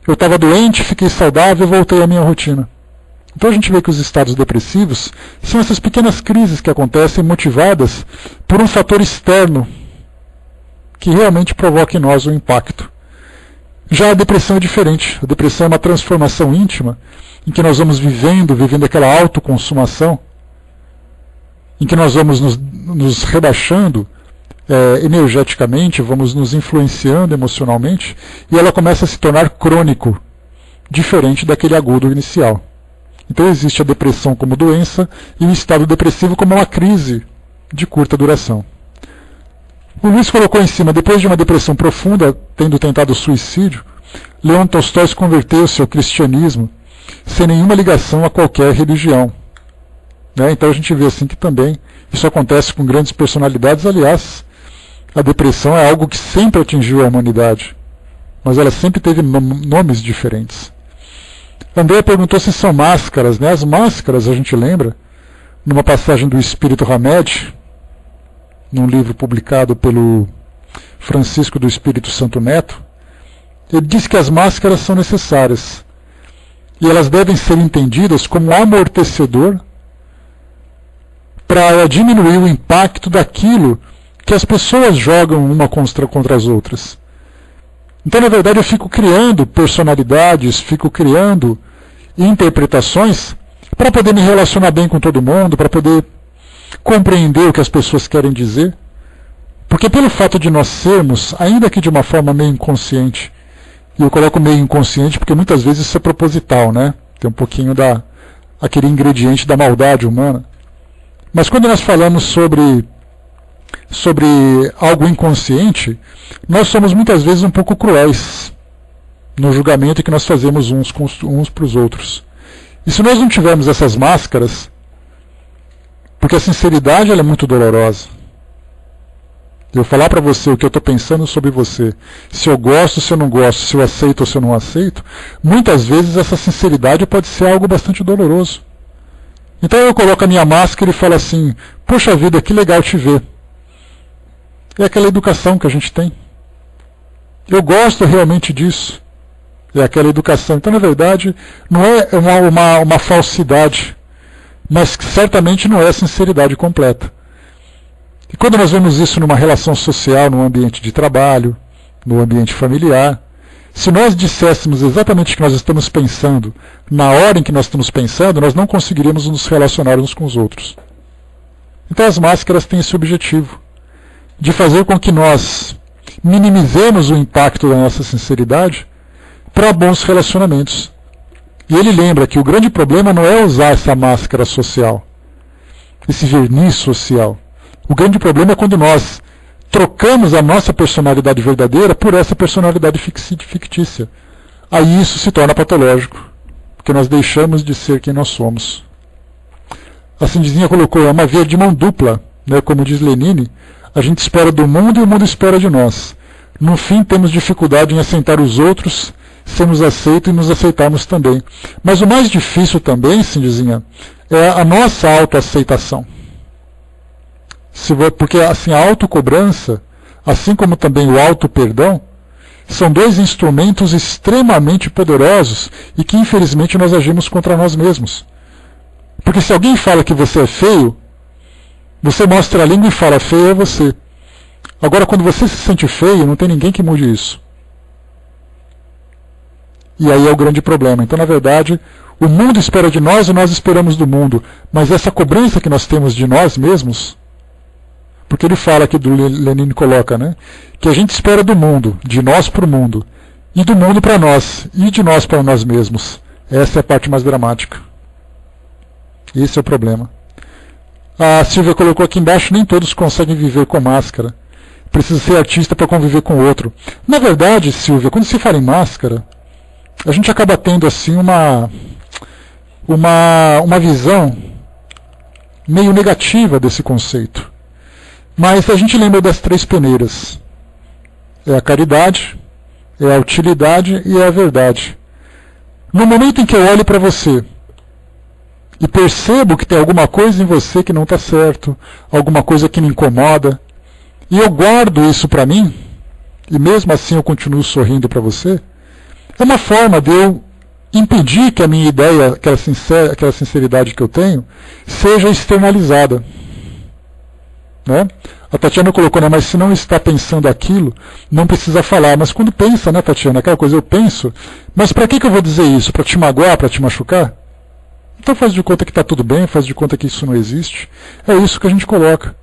Eu estava doente, fiquei saudável, voltei à minha rotina. Então a gente vê que os estados depressivos são essas pequenas crises que acontecem motivadas por um fator externo que realmente provoca em nós um impacto. Já a depressão é diferente. A depressão é uma transformação íntima em que nós vamos vivendo aquela autoconsumação, em que nós vamos nos rebaixando energeticamente, vamos nos influenciando emocionalmente, e ela começa a se tornar crônico, diferente daquele agudo inicial. Então existe a depressão como doença e o estado depressivo como uma crise de curta duração. O Luiz colocou em cima, depois de uma depressão profunda, tendo tentado suicídio, Leon Tolstói converteu-se ao cristianismo sem nenhuma ligação a qualquer religião. Então a gente vê assim que também isso acontece com grandes personalidades. Aliás, a depressão é algo que sempre atingiu a humanidade, mas ela sempre teve nomes diferentes. André perguntou se são máscaras. As máscaras, a gente lembra, numa passagem do Espírito Hamed, num livro publicado pelo Francisco do Espírito Santo Neto, ele diz que as máscaras são necessárias e elas devem ser entendidas como amortecedor para diminuir o impacto daquilo que as pessoas jogam uma contra as outras. Então, na verdade, eu fico criando personalidades, fico criando interpretações para poder me relacionar bem com todo mundo, para poder compreender o que as pessoas querem dizer. Porque pelo fato de nós sermos, ainda que de uma forma meio inconsciente, e eu coloco meio inconsciente porque muitas vezes isso é proposital, tem um pouquinho aquele ingrediente da maldade humana. Mas quando nós falamos sobre algo inconsciente, nós somos muitas vezes um pouco cruéis no julgamento que nós fazemos uns para os outros. E se nós não tivermos essas máscaras, porque a sinceridade ela é muito dolorosa. Eu falar para você o que eu estou pensando sobre você, se eu gosto, se eu não gosto, se eu aceito ou se eu não aceito, muitas vezes essa sinceridade pode ser algo bastante doloroso. Então eu coloco a minha máscara e falo assim, poxa vida, que legal te ver. É aquela educação que a gente tem. Eu gosto realmente disso. É aquela educação. Então, na verdade, não é uma falsidade, mas certamente não é a sinceridade completa. E quando nós vemos isso numa relação social, num ambiente de trabalho, no ambiente familiar. Se nós disséssemos exatamente o que nós estamos pensando na hora em que nós estamos pensando, nós não conseguiríamos nos relacionar uns com os outros. Então as máscaras têm esse objetivo, de fazer com que nós minimizemos o impacto da nossa sinceridade para bons relacionamentos. E ele lembra que o grande problema não é usar essa máscara social, esse verniz social. O grande problema é quando nós trocamos a nossa personalidade verdadeira por essa personalidade fictícia. Aí isso se torna patológico, porque nós deixamos de ser quem nós somos. A Cindizinha colocou, é uma via de mão dupla, né? Como diz Lenine, a gente espera do mundo e o mundo espera de nós. No fim, temos dificuldade em aceitar os outros, sermos aceitos e nos aceitarmos também. Mas o mais difícil também, Cindizinha, é a nossa autoaceitação. Porque assim, a autocobrança, assim como também o auto-perdão, são dois instrumentos extremamente poderosos e que infelizmente nós agimos contra nós mesmos. Porque se alguém fala que você é feio, você mostra a língua e fala, feio é você. Agora, quando você se sente feio, não tem ninguém que mude isso. E aí é o grande problema. Então, na verdade, o mundo espera de nós e nós esperamos do mundo. Mas essa cobrança que nós temos de nós mesmos, porque ele fala aqui, do Lenin coloca, né, que a gente espera do mundo, de nós para o mundo, e do mundo para nós, e de nós para nós mesmos. Essa é a parte mais dramática. Esse é o problema. A Silvia colocou aqui embaixo, nem todos conseguem viver com máscara. Precisa ser artista para conviver com o outro. Na verdade, Silvia, quando se fala em máscara, a gente acaba tendo assim uma visão meio negativa desse conceito. Mas a gente lembra das três peneiras. É a caridade, é a utilidade e é a verdade. No momento em que eu olho para você e percebo que tem alguma coisa em você que não está certo, alguma coisa que me incomoda, e eu guardo isso para mim, e mesmo assim eu continuo sorrindo para você, é uma forma de eu impedir que a minha ideia, aquela sinceridade que eu tenho, seja externalizada. Né? A Tatiana colocou, né, mas se não está pensando aquilo, não precisa falar. Mas quando pensa, né, Tatiana, aquela coisa, eu penso, mas para que eu vou dizer isso? Para te magoar, para te machucar? Então faz de conta que está tudo bem, faz de conta que isso não existe. É isso que a gente coloca.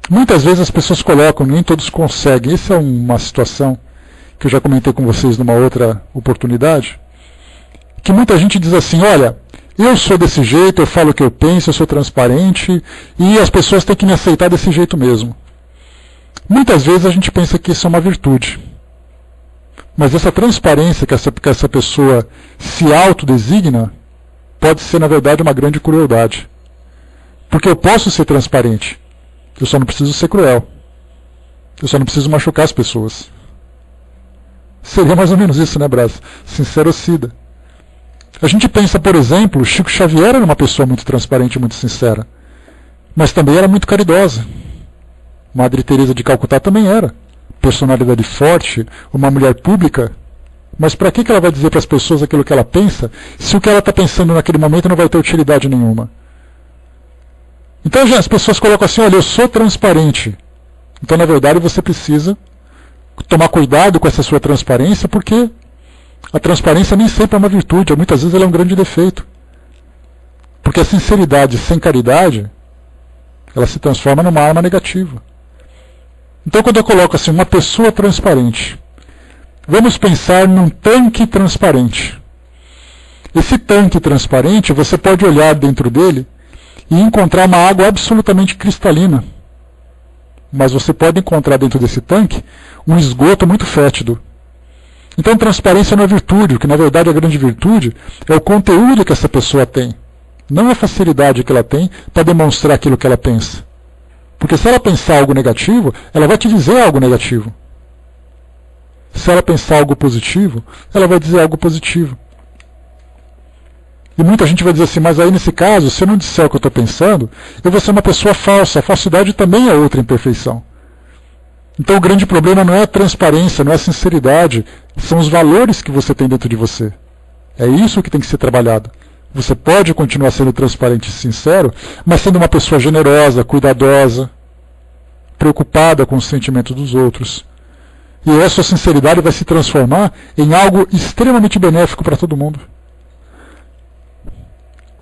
Muitas vezes as pessoas colocam, nem todos conseguem. Essa é uma situação que eu já comentei com vocês numa outra oportunidade, que muita gente diz assim, olha, eu sou desse jeito, eu falo o que eu penso, eu sou transparente, e as pessoas têm que me aceitar desse jeito mesmo. Muitas vezes a gente pensa que isso é uma virtude. Mas essa transparência que essa pessoa se autodesigna, pode ser, na verdade, uma grande crueldade. Porque eu posso ser transparente, eu só não preciso ser cruel. Eu só não preciso machucar as pessoas. Seria mais ou menos isso, né, Brás? Sincerocida. A gente pensa, por exemplo, Chico Xavier era uma pessoa muito transparente e muito sincera. Mas também era muito caridosa. Madre Teresa de Calcutá também era. Personalidade forte, uma mulher pública. Mas para que ela vai dizer para as pessoas aquilo que ela pensa, se o que ela está pensando naquele momento não vai ter utilidade nenhuma? Então as pessoas colocam assim, olha, eu sou transparente. Então, na verdade, você precisa tomar cuidado com essa sua transparência, porque a transparência nem sempre é uma virtude, muitas vezes ela é um grande defeito. Porque a sinceridade sem caridade, ela se transforma numa arma negativa. Então, quando eu coloco assim, uma pessoa transparente, vamos pensar num tanque transparente. Esse tanque transparente, você pode olhar dentro dele e encontrar uma água absolutamente cristalina. Mas você pode encontrar dentro desse tanque um esgoto muito fétido. Então, transparência não é virtude, o que na verdade é a grande virtude é o conteúdo que essa pessoa tem, não a facilidade que ela tem para demonstrar aquilo que ela pensa. Porque se ela pensar algo negativo, ela vai te dizer algo negativo. Se ela pensar algo positivo, ela vai dizer algo positivo. E muita gente vai dizer assim, mas aí nesse caso, se eu não disser o que eu estou pensando, eu vou ser uma pessoa falsa. A falsidade também é outra imperfeição. Então o grande problema não é a transparência, não é a sinceridade, são os valores que você tem dentro de você. É isso que tem que ser trabalhado. Você pode continuar sendo transparente e sincero, mas sendo uma pessoa generosa, cuidadosa, preocupada com os sentimentos dos outros. E essa sua sinceridade vai se transformar em algo extremamente benéfico para todo mundo.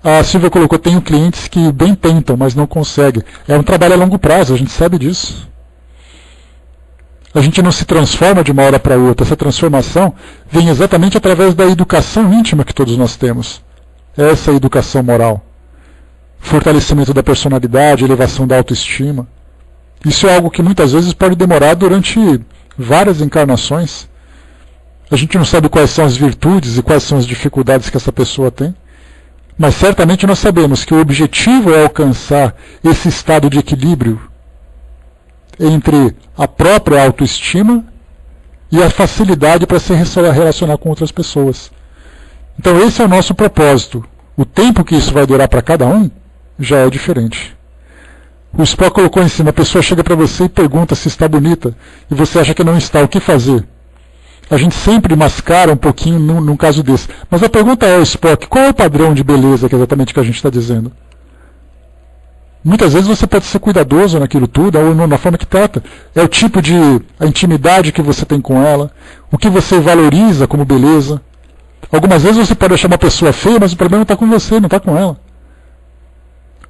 A Silvia colocou, tenho clientes que bem tentam, mas não conseguem. É um trabalho a longo prazo, a gente sabe disso. A gente não se transforma de uma hora para outra. Essa transformação vem exatamente através da educação íntima que todos nós temos. Essa é a educação moral. Fortalecimento da personalidade, elevação da autoestima. Isso é algo que muitas vezes pode demorar durante várias encarnações. A gente não sabe quais são as virtudes e quais são as dificuldades que essa pessoa tem. Mas certamente nós sabemos que o objetivo é alcançar esse estado de equilíbrio entre a própria autoestima e a facilidade para se relacionar com outras pessoas. Então esse é o nosso propósito. O tempo que isso vai durar para cada um já é diferente. O Spock colocou em cima, a pessoa chega para você e pergunta se está bonita, e você acha que não está, o que fazer? A gente sempre mascara um pouquinho num caso desse. Mas a pergunta é, Spock, qual é o padrão de beleza que é exatamente que a gente está dizendo? Muitas vezes você pode ser cuidadoso naquilo tudo, ou na forma que trata. É o tipo de a intimidade que você tem com ela, o que você valoriza como beleza. Algumas vezes você pode achar uma pessoa feia, mas o problema está com você, não está com ela.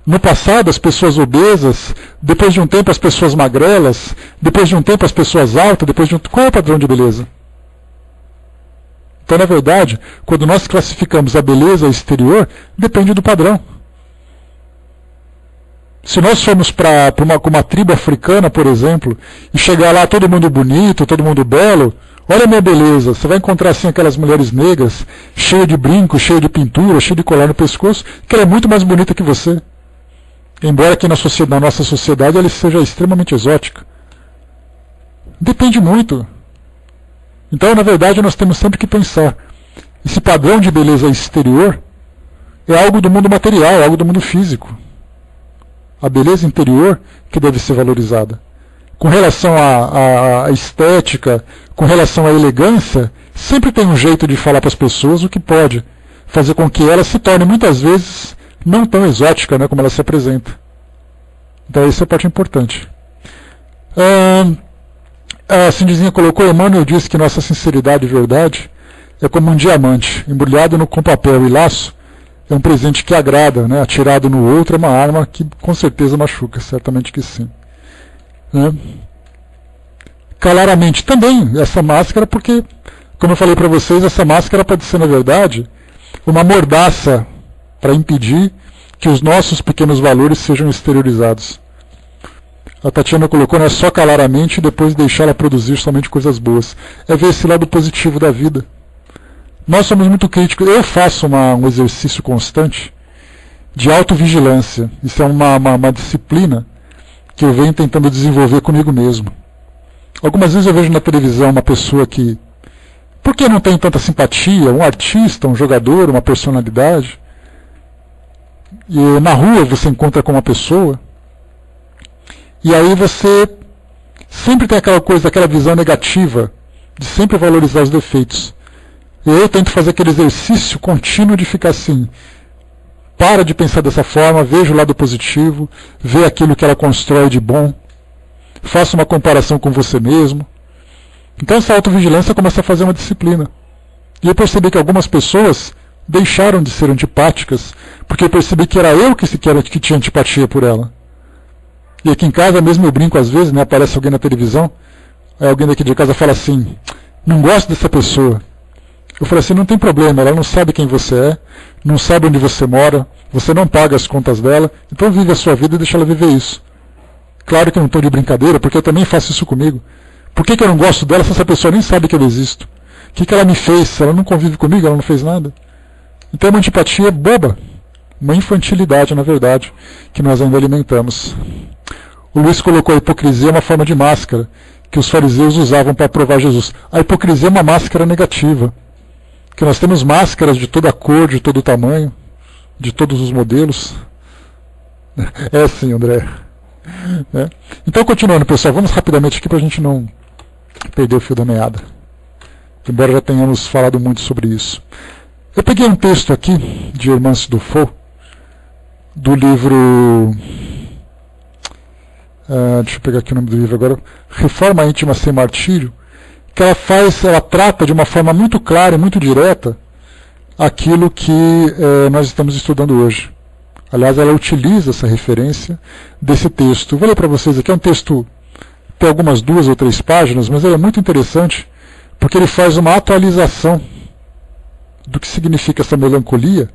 No passado, as pessoas obesas, depois de um tempo as pessoas magrelas, depois de um tempo as pessoas altas, depois de um... Qual é o padrão de beleza? Então, na verdade, quando nós classificamos a beleza exterior, depende do padrão. Se nós formos para uma tribo africana, por exemplo, e chegar lá todo mundo bonito, todo mundo belo, olha a minha beleza, você vai encontrar assim aquelas mulheres negras, cheias de brinco, cheias de pintura, cheias de colar no pescoço, que ela é muito mais bonita que você. Embora aqui na nossa sociedade ela seja extremamente exótica. Depende muito. Então, na verdade, nós temos sempre que pensar. Esse padrão de beleza exterior é algo do mundo material, é algo do mundo físico. A beleza interior que deve ser valorizada. Com relação à estética, com relação à elegância, sempre tem um jeito de falar para as pessoas o que pode fazer com que ela se torne, muitas vezes, não tão exótica, né, como ela se apresenta. Então, essa é a parte importante. A Cindizinha colocou, Emmanuel disse que nossa sinceridade e verdade é como um diamante, embrulhado com papel e laço, é um presente que agrada, né? Atirado no outro é uma arma que com certeza machuca, certamente que sim. Né? Claramente também essa máscara, porque, como eu falei para vocês, essa máscara pode ser, na verdade, uma mordaça para impedir que os nossos pequenos valores sejam exteriorizados. A Tatiana colocou, não é só calar a mente e depois deixá-la produzir somente coisas boas. É ver esse lado positivo da vida. Nós somos muito críticos. Eu faço um exercício constante de autovigilância. Isso é uma disciplina que eu venho tentando desenvolver comigo mesmo. Algumas vezes eu vejo na televisão uma pessoa que, por que não tem tanta simpatia? Um artista, um jogador, uma personalidade. E na rua você encontra com uma pessoa. E aí você sempre tem aquela coisa, aquela visão negativa de sempre valorizar os defeitos. Eu tento fazer aquele exercício contínuo de ficar assim, para de pensar dessa forma, veja o lado positivo, vê aquilo que ela constrói de bom, faça uma comparação com você mesmo. Então essa autovigilância começa a fazer uma disciplina. E eu percebi que algumas pessoas deixaram de ser antipáticas, porque eu percebi que era eu que tinha antipatia por ela. E aqui em casa mesmo eu brinco às vezes, né, aparece alguém na televisão, aí alguém daqui de casa fala assim, não gosto dessa pessoa. Eu falei assim, não tem problema, ela não sabe quem você é, não sabe onde você mora, você não paga as contas dela, então vive a sua vida e deixa ela viver isso. Claro que eu não estou de brincadeira, porque eu também faço isso comigo. Por que eu não gosto dela se essa pessoa nem sabe que eu existo? O que ela me fez? Se ela não convive comigo, ela não fez nada. Então é uma antipatia boba, uma infantilidade, na verdade, que nós ainda alimentamos. O Luiz colocou a hipocrisia é uma forma de máscara que os fariseus usavam para provar Jesus. A hipocrisia é uma máscara negativa. Que nós temos máscaras de toda cor, de todo tamanho, de todos os modelos. É assim, André. É. Então, continuando, pessoal, vamos rapidamente aqui para a gente não perder o fio da meada. Embora já tenhamos falado muito sobre isso. Eu peguei um texto aqui, de Hermance Dufault, do livro... deixa eu pegar aqui o nome do livro agora. Reforma Íntima Sem Martírio. que ela trata de uma forma muito clara e muito direta aquilo que nós estamos estudando hoje. Aliás, ela utiliza essa referência desse texto. Vou ler para vocês aqui, é um texto, tem algumas 2 ou 3 páginas, mas ele é muito interessante, porque ele faz uma atualização do que significa essa melancolia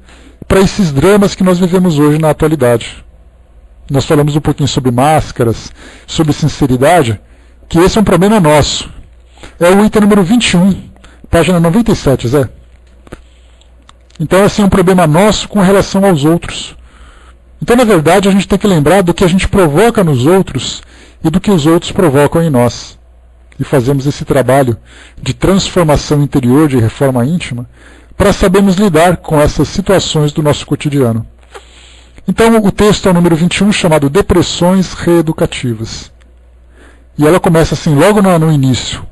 para esses dramas que nós vivemos hoje na atualidade. Nós falamos um pouquinho sobre máscaras, sobre sinceridade, que esse é um problema nosso. É o item número 21, página 97, Zé. Então, assim, é um problema nosso com relação aos outros. Então, na verdade, a gente tem que lembrar do que a gente provoca nos outros e do que os outros provocam em nós. E fazemos esse trabalho de transformação interior, de reforma íntima, para sabermos lidar com essas situações do nosso cotidiano. Então, o texto é o número 21, chamado Depressões Reeducativas. E ela começa assim, logo no início.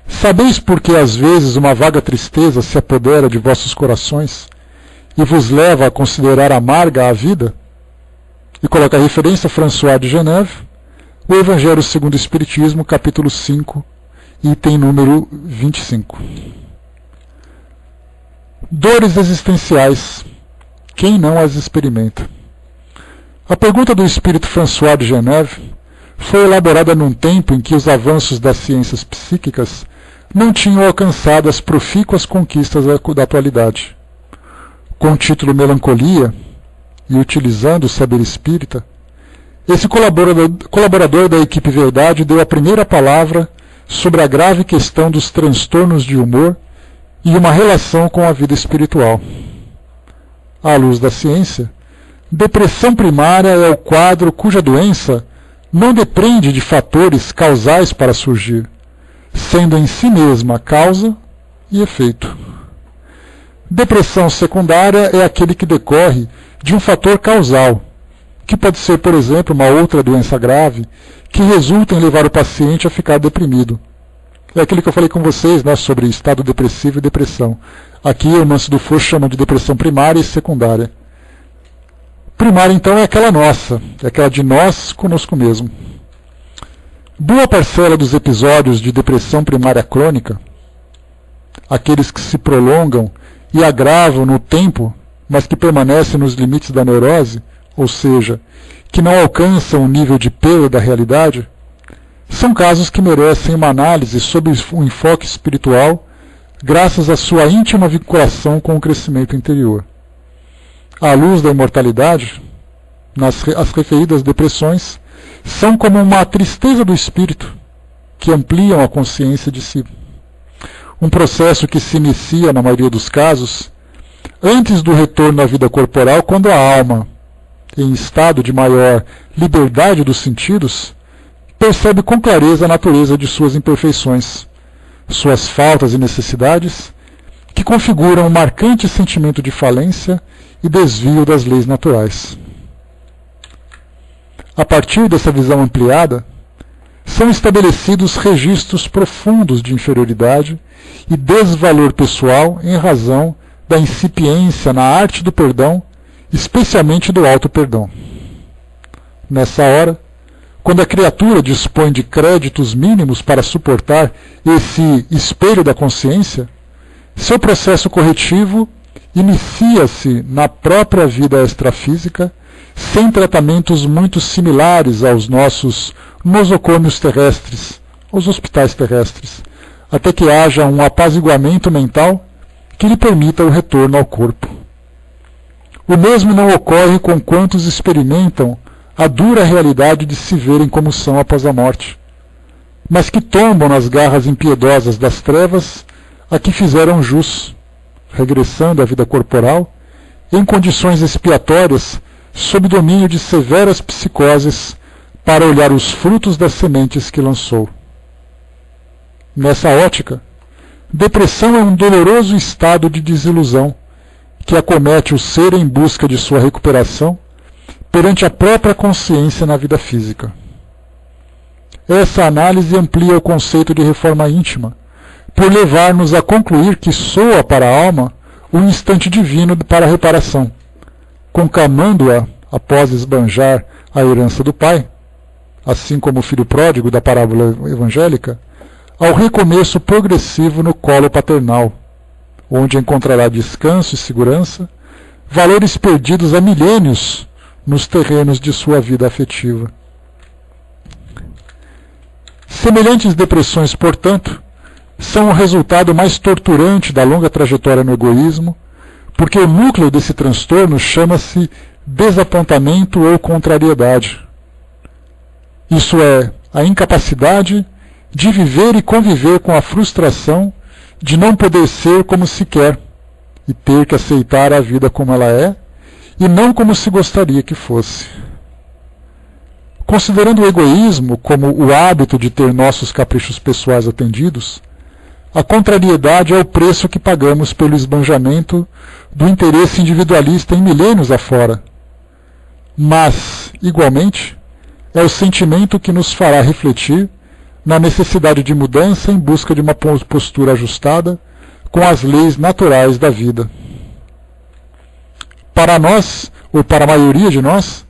Sabeis por que às vezes uma vaga tristeza se apodera de vossos corações e vos leva a considerar amarga a vida? E coloca a referência a François de Geneve, o Evangelho segundo o Espiritismo, capítulo 5, item número 25. Dores existenciais, quem não as experimenta? A pergunta do espírito François de Geneve foi elaborada num tempo em que os avanços das ciências psíquicas não tinham alcançado as profícuas conquistas da atualidade. Com o título Melancolia, e utilizando o saber espírita, esse colaborador da equipe Verdade deu a primeira palavra sobre a grave questão dos transtornos de humor e uma relação com a vida espiritual. À luz da ciência, depressão primária é o quadro cuja doença não depende de fatores causais para surgir, sendo em si mesma causa e efeito. Depressão secundária é aquele que decorre de um fator causal, que pode ser, por exemplo, uma outra doença grave, que resulta em levar o paciente a ficar deprimido. É aquilo que eu falei com vocês, né, sobre estado depressivo e depressão. Aqui o Manso do Foz chama de depressão primária e secundária. Primária, então, é aquela nossa, é aquela de nós conosco mesmo. Boa parcela dos episódios de depressão primária crônica, aqueles que se prolongam e agravam no tempo, mas que permanecem nos limites da neurose, ou seja, que não alcançam o nível de perda da realidade, são casos que merecem uma análise sob um enfoque espiritual, graças à sua íntima vinculação com o crescimento interior. À luz da imortalidade, as referidas depressões são como uma tristeza do espírito, que ampliam a consciência de si. Um processo que se inicia, na maioria dos casos, antes do retorno à vida corporal, quando a alma, em estado de maior liberdade dos sentidos, percebe com clareza a natureza de suas imperfeições, suas faltas e necessidades, que configuram um marcante sentimento de falência e desvio das leis naturais. A partir dessa visão ampliada, são estabelecidos registros profundos de inferioridade e desvalor pessoal em razão da incipiência na arte do perdão, especialmente do auto-perdão. Nessa hora, quando a criatura dispõe de créditos mínimos para suportar esse espelho da consciência, seu processo corretivo inicia-se na própria vida extrafísica, sem tratamentos muito similares aos nossos nosocômios terrestres, os hospitais terrestres, até que haja um apaziguamento mental que lhe permita o retorno ao corpo. O mesmo não ocorre com quantos experimentam a dura realidade de se verem como são após a morte, mas que tombam nas garras impiedosas das trevas a que fizeram jus, regressando à vida corporal, em condições expiatórias, sob domínio de severas psicoses, para olhar os frutos das sementes que lançou. Nessa ótica, depressão é um doloroso estado de desilusão que acomete o ser em busca de sua recuperação perante a própria consciência na vida física. Essa análise amplia o conceito de reforma íntima, por levar-nos a concluir que soa para a alma um instante divino para a reparação, conclamando-a, após esbanjar a herança do pai, assim como o filho pródigo da parábola evangélica, ao recomeço progressivo no colo paternal, onde encontrará descanso e segurança, valores perdidos há milênios nos terrenos de sua vida afetiva. Semelhantes depressões, portanto, são o resultado mais torturante da longa trajetória no egoísmo, porque o núcleo desse transtorno chama-se desapontamento ou contrariedade. Isso é, a incapacidade de viver e conviver com a frustração de não poder ser como se quer e ter que aceitar a vida como ela é e não como se gostaria que fosse. Considerando o egoísmo como o hábito de ter nossos caprichos pessoais atendidos, a contrariedade é o preço que pagamos pelo esbanjamento do interesse individualista em milênios afora. Mas, igualmente, é o sentimento que nos fará refletir na necessidade de mudança em busca de uma postura ajustada com as leis naturais da vida. Para nós, ou para a maioria de nós,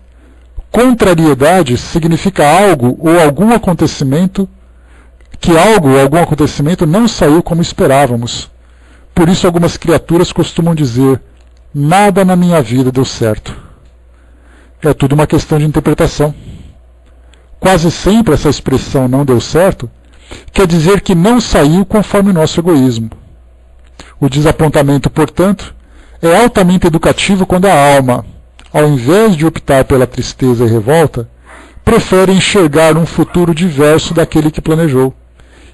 contrariedade significa algo ou algum acontecimento não saiu como esperávamos. Por isso algumas criaturas costumam dizer: nada na minha vida deu certo. É tudo uma questão de interpretação. Quase sempre essa expressão "não deu certo" quer dizer que não saiu conforme o nosso egoísmo. O desapontamento, portanto, é altamente educativo quando a alma, ao invés de optar pela tristeza e revolta, prefere enxergar um futuro diverso daquele que planejou,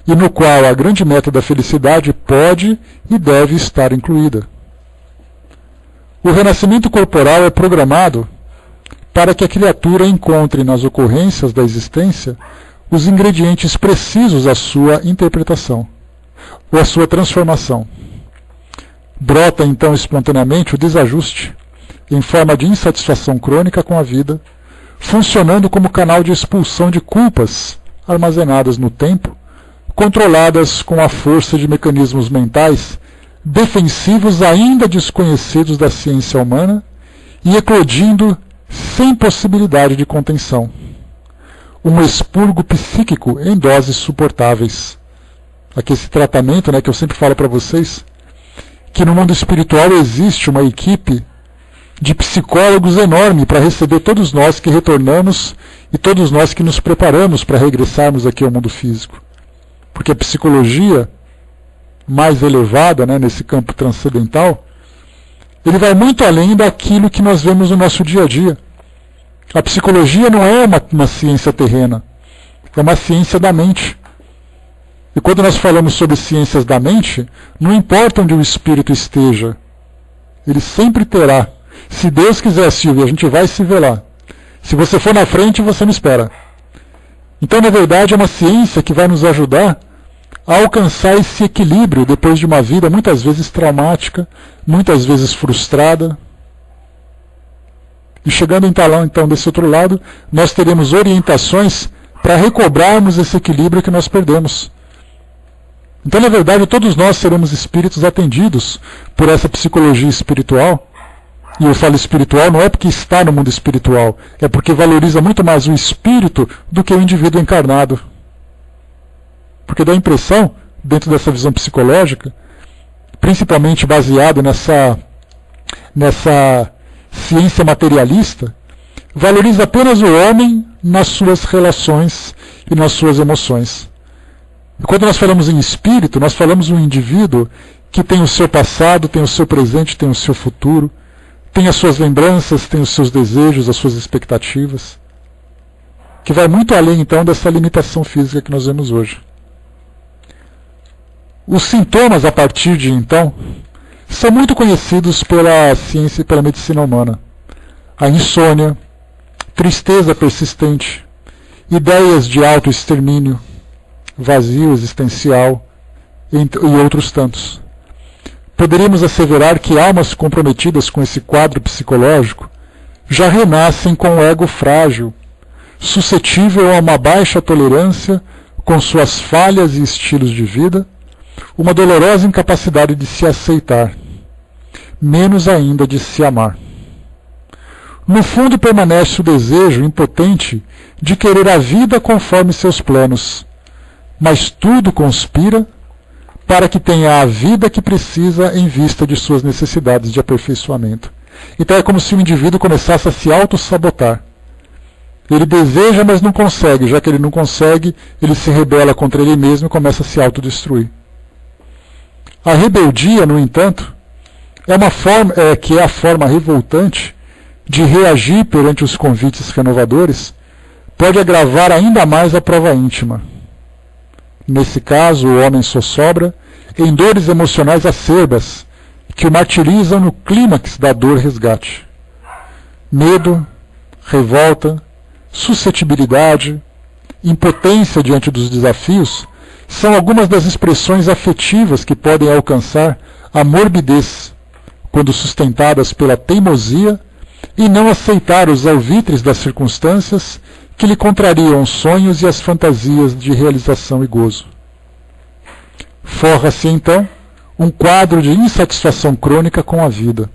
e no qual a grande meta da felicidade pode e deve estar incluída. O renascimento corporal é programado para que a criatura encontre nas ocorrências da existência os ingredientes precisos à sua interpretação, ou à sua transformação. Brota então espontaneamente o desajuste, em forma de insatisfação crônica com a vida, funcionando como canal de expulsão de culpas armazenadas no tempo, controladas com a força de mecanismos mentais defensivos ainda desconhecidos da ciência humana e eclodindo sem possibilidade de contenção. Um expurgo psíquico em doses suportáveis. Aqui esse tratamento, que eu sempre falo para vocês, que no mundo espiritual existe uma equipe de psicólogos enorme para receber todos nós que retornamos e todos nós que nos preparamos para regressarmos aqui ao mundo físico. Porque a psicologia mais elevada, nesse campo transcendental, ele vai muito além daquilo que nós vemos no nosso dia a dia. A psicologia não é uma ciência terrena, é uma ciência da mente. E quando nós falamos sobre ciências da mente, não importa onde o espírito esteja, ele sempre terá. Se Deus quiser, Silvia, a gente vai se ver lá. Se você for na frente, você me espera. Então, na verdade, é uma ciência que vai nos ajudar a alcançar esse equilíbrio depois de uma vida muitas vezes traumática, muitas vezes frustrada. E chegando então desse outro lado, nós teremos orientações para recobrarmos esse equilíbrio que nós perdemos. Então, na verdade, todos nós seremos espíritos atendidos por essa psicologia espiritual. E eu falo espiritual não é porque está no mundo espiritual, é porque valoriza muito mais o espírito do que o indivíduo encarnado. Porque dá a impressão, dentro dessa visão psicológica, principalmente baseado nessa ciência materialista, valoriza apenas o homem nas suas relações e nas suas emoções. E quando nós falamos em espírito, nós falamos um indivíduo que tem o seu passado, tem o seu presente, tem o seu futuro, tem as suas lembranças, tem os seus desejos, as suas expectativas, que vai muito além então dessa limitação física que nós vemos hoje. Os sintomas a partir de então são muito conhecidos pela ciência e pela medicina humana. A insônia, tristeza persistente, ideias de autoextermínio, vazio existencial e outros tantos. Poderíamos asseverar que almas comprometidas com esse quadro psicológico já renascem com o ego frágil, suscetível a uma baixa tolerância com suas falhas e estilos de vida, uma dolorosa incapacidade de se aceitar, menos ainda de se amar. No fundo permanece o desejo impotente de querer a vida conforme seus planos, mas tudo conspira para que tenha a vida que precisa em vista de suas necessidades de aperfeiçoamento. Então é como se o indivíduo começasse a se auto-sabotar. Ele deseja, mas não consegue. Já que ele não consegue, ele se rebela contra ele mesmo e começa a se autodestruir. A rebeldia, no entanto, é a forma revoltante de reagir perante os convites renovadores, pode agravar ainda mais a prova íntima. Nesse caso, o homem só sobra em dores emocionais acerbas, que o martirizam no clímax da dor-resgate. Medo, revolta, suscetibilidade, impotência diante dos desafios são algumas das expressões afetivas que podem alcançar a morbidez, quando sustentadas pela teimosia e não aceitar os alvitres das circunstâncias que lhe contrariam os sonhos e as fantasias de realização e gozo. Forra-se, então, um quadro de insatisfação crônica com a vida.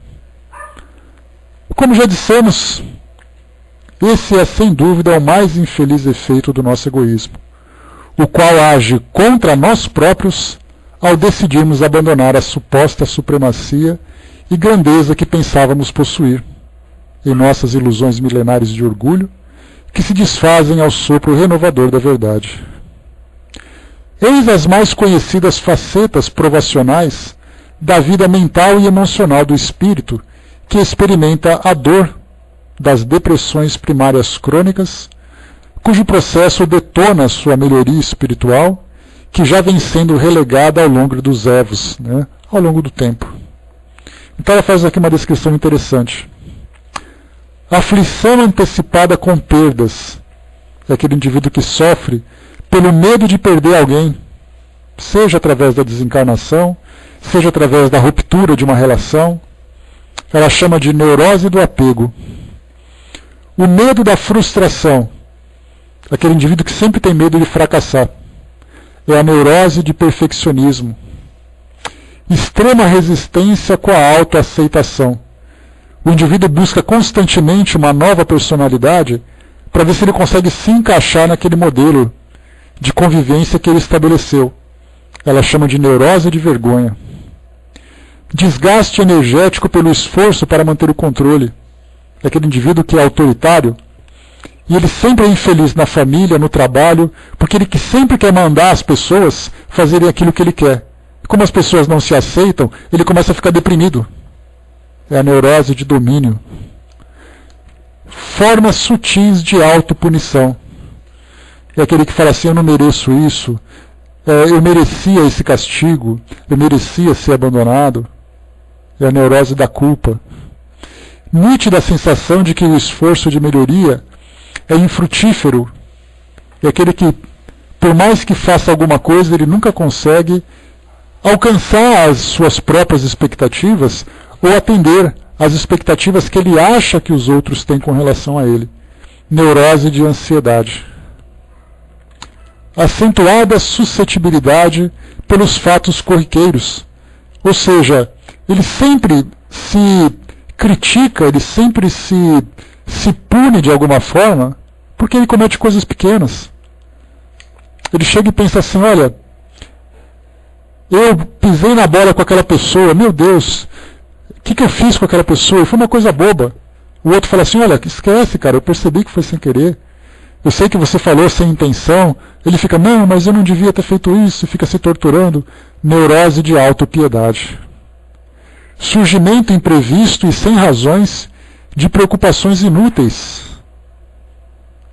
Como já dissemos, esse é sem dúvida o mais infeliz efeito do nosso egoísmo, o qual age contra nós próprios ao decidirmos abandonar a suposta supremacia e grandeza que pensávamos possuir, em nossas ilusões milenares de orgulho, que se desfazem ao sopro renovador da verdade. Eis as mais conhecidas facetas provacionais da vida mental e emocional do espírito, que experimenta a dor das depressões primárias crônicas, cujo processo detona sua melhoria espiritual, que já vem sendo relegada ao longo dos evos, ao longo do tempo. Então ela faz aqui uma descrição interessante. Aflição antecipada com perdas é aquele indivíduo que sofre pelo medo de perder alguém, seja através da desencarnação, seja através da ruptura de uma relação. Ela chama de neurose do apego. O medo da frustração, aquele indivíduo que sempre tem medo de fracassar, é a neurose de perfeccionismo. Extrema resistência com a autoaceitação. O indivíduo busca constantemente uma nova personalidade para ver se ele consegue se encaixar naquele modelo de convivência que ele estabeleceu. Ela chama de neurose de vergonha. Desgaste energético pelo esforço para manter o controle. É aquele indivíduo que é autoritário e ele sempre é infeliz na família, no trabalho, porque ele sempre quer mandar as pessoas fazerem aquilo que ele quer. E como as pessoas não se aceitam, ele começa a ficar deprimido. É a neurose de domínio. Formas sutis de autopunição. É aquele que fala assim, eu não mereço isso, eu merecia esse castigo, eu merecia ser abandonado. É a neurose da culpa. Nítida a sensação de que o esforço de melhoria é infrutífero. É aquele que, por mais que faça alguma coisa, ele nunca consegue alcançar as suas próprias expectativas ou atender às expectativas que ele acha que os outros têm com relação a ele. Neurose de ansiedade. Acentuada suscetibilidade pelos fatos corriqueiros. Ou seja, ele sempre se critica, ele sempre se pune de alguma forma, porque ele comete coisas pequenas. Ele chega e pensa assim, olha, eu pisei na bola com aquela pessoa, meu Deus, o que eu fiz com aquela pessoa? Foi uma coisa boba. O outro fala assim, olha, esquece, cara, eu percebi que foi sem querer. Eu sei que você falou sem intenção. Ele fica, não, mas eu não devia ter feito isso, e fica se torturando. Neurose de autopiedade. Surgimento imprevisto e sem razões de preocupações inúteis.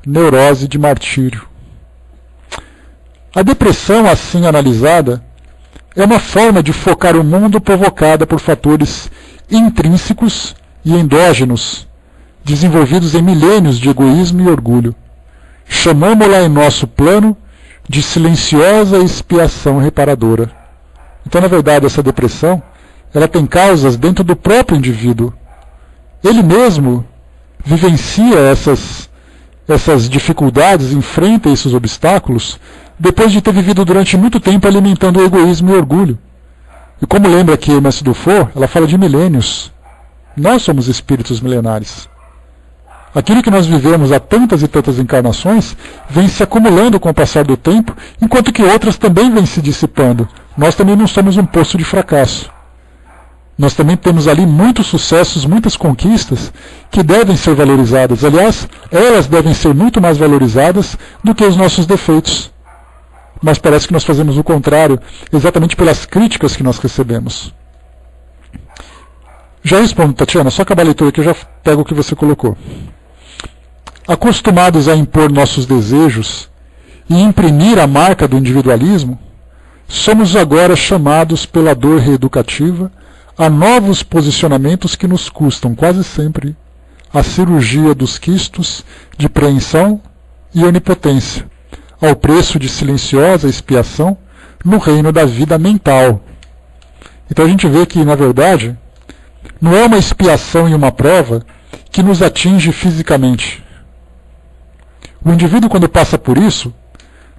Neurose de martírio. A depressão, assim analisada, é uma forma de focar o mundo provocada por fatores intrínsecos e endógenos, desenvolvidos em milênios de egoísmo e orgulho. Chamamo-la em nosso plano de silenciosa expiação reparadora. Então, na verdade, essa depressão, ela tem causas dentro do próprio indivíduo. Ele mesmo vivencia essas dificuldades, enfrenta esses obstáculos, depois de ter vivido durante muito tempo alimentando o egoísmo e o orgulho. E como lembra aqui Mestre Dufour, ela fala de milênios. Nós somos espíritos milenares. Aquilo que nós vivemos há tantas e tantas encarnações vem se acumulando com o passar do tempo, enquanto que outras também vêm se dissipando. Nós também não somos um poço de fracasso. Nós também temos ali muitos sucessos, muitas conquistas que devem ser valorizadas. Aliás, elas devem ser muito mais valorizadas do que os nossos defeitos. Mas parece que nós fazemos o contrário, exatamente pelas críticas que nós recebemos. Já respondo, Tatiana, só acabar a leitura aqui eu já pego o que você colocou. Acostumados a impor nossos desejos e imprimir a marca do individualismo, somos agora chamados pela dor reeducativa a novos posicionamentos que nos custam quase sempre a cirurgia dos quistos de preensão e onipotência, ao preço de silenciosa expiação no reino da vida mental. Então a gente vê que, na verdade, não é uma expiação e uma prova que nos atinge fisicamente. O indivíduo, quando passa por isso,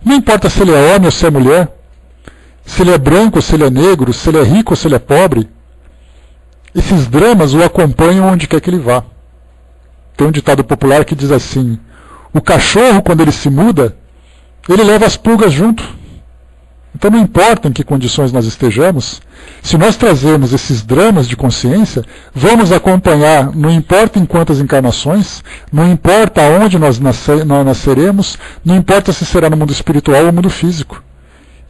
não importa se ele é homem ou se é mulher, se ele é branco ou se ele é negro, se ele é rico ou se ele é pobre, esses dramas o acompanham onde quer que ele vá. Tem um ditado popular que diz assim: o cachorro, quando ele se muda, ele leva as pulgas junto. Então não importa em que condições nós estejamos, se nós trazemos esses dramas de consciência, vamos acompanhar, não importa em quantas encarnações, não importa aonde nós nasceremos, não importa se será no mundo espiritual ou no mundo físico.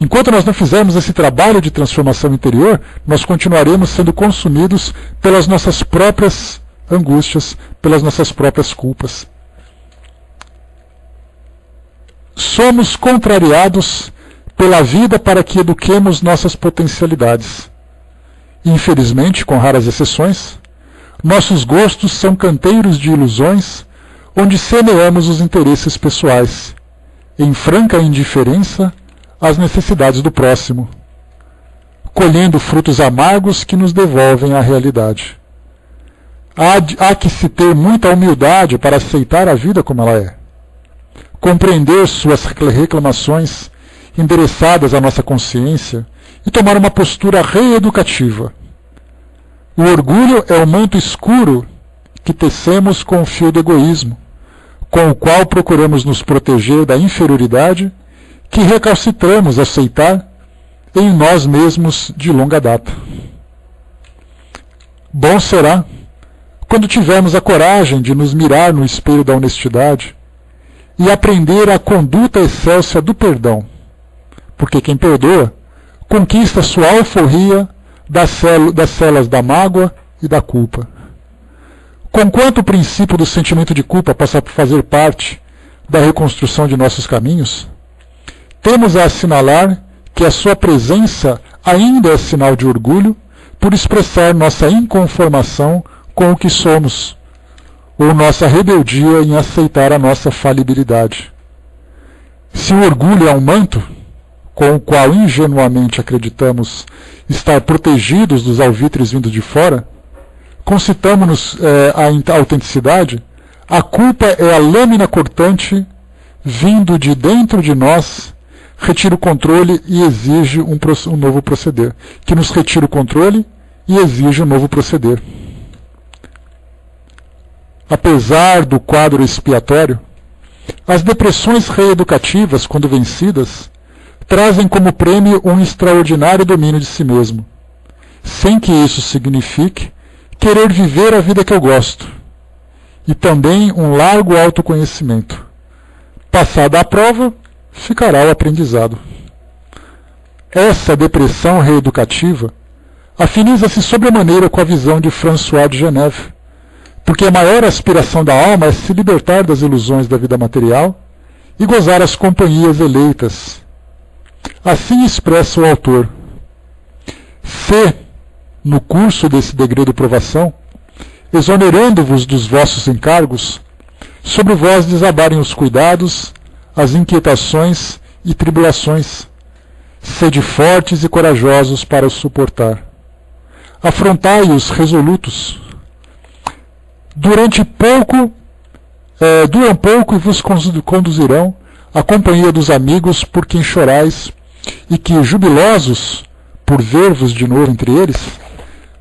Enquanto nós não fizermos esse trabalho de transformação interior, nós continuaremos sendo consumidos pelas nossas próprias angústias, pelas nossas próprias culpas. Somos contrariados pela vida para que eduquemos nossas potencialidades. Infelizmente, com raras exceções, nossos gostos são canteiros de ilusões onde semeamos os interesses pessoais, em franca indiferença às necessidades do próximo, colhendo frutos amargos que nos devolvem à realidade. Há que se ter muita humildade para aceitar a vida como ela é, compreender suas reclamações endereçadas à nossa consciência e tomar uma postura reeducativa. O orgulho é o manto escuro que tecemos com o fio do egoísmo, com o qual procuramos nos proteger da inferioridade que recalcitramos aceitar em nós mesmos de longa data. Bom será quando tivermos a coragem de nos mirar no espelho da honestidade e aprender a conduta excelsa do perdão, porque quem perdoa conquista sua alforria das celas da mágoa e da culpa. Conquanto o princípio do sentimento de culpa passa a fazer parte da reconstrução de nossos caminhos, temos a assinalar que a sua presença ainda é sinal de orgulho por expressar nossa inconformação com o que somos, ou nossa rebeldia em aceitar a nossa falibilidade. Se o orgulho é um manto, com o qual ingenuamente acreditamos estar protegidos dos alvitres vindos de fora, concitamos-nos a autenticidade, a culpa é a lâmina cortante vindo de dentro de nós, retira o controle e exige um novo proceder. Que nos retira o controle e exige um novo proceder. Apesar do quadro expiatório, as depressões reeducativas, quando vencidas, trazem como prêmio um extraordinário domínio de si mesmo, sem que isso signifique querer viver a vida que eu gosto, e também um largo autoconhecimento. Passada a prova, ficará o aprendizado. Essa depressão reeducativa afiniza-se sobremaneira com a visão de François de Geneve, porque a maior aspiração da alma é se libertar das ilusões da vida material e gozar as companhias eleitas. Assim expressa o autor: se, no curso desse degredo provação, exonerando-vos dos vossos encargos, sobre vós desabarem os cuidados, as inquietações e tribulações, sede fortes e corajosos para os suportar. Afrontai-os resolutos. Duram pouco e vos conduzirão à companhia dos amigos por quem chorais, e que, jubilosos por ver-vos de novo entre eles,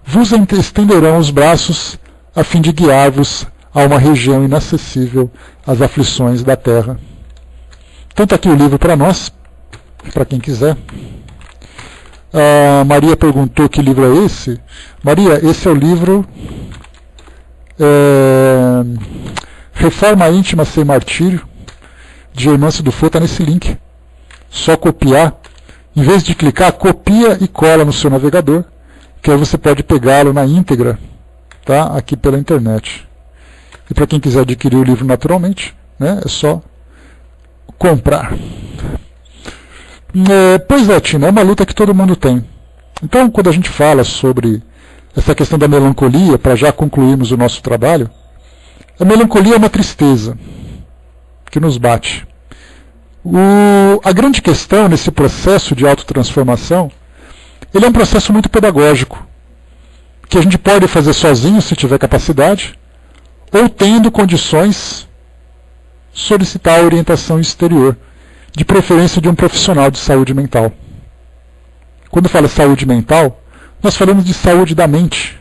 vos estenderão os braços a fim de guiar-vos a uma região inacessível às aflições da terra. Então está aqui o livro para nós, para quem quiser. A Maria perguntou que livro é esse. Maria, esse é o livro Reforma Íntima Sem Martírio, de Hermance do Fou, está nesse link. Só copiar. Em vez de clicar, copia e cola no seu navegador, que aí você pode pegá-lo na íntegra, tá? Aqui pela internet. E para quem quiser adquirir o livro naturalmente, né, é só comprar. Pois é, Tina, é uma luta que todo mundo tem. Então, quando a gente fala sobre essa questão da melancolia, para já concluirmos o nosso trabalho, a melancolia é uma tristeza que nos bate. A grande questão nesse processo de autotransformação, ele é um processo muito pedagógico, que a gente pode fazer sozinho se tiver capacidade, ou tendo condições, solicitar a orientação exterior, de preferência de um profissional de saúde mental. Quando fala saúde mental, nós falamos de saúde da mente,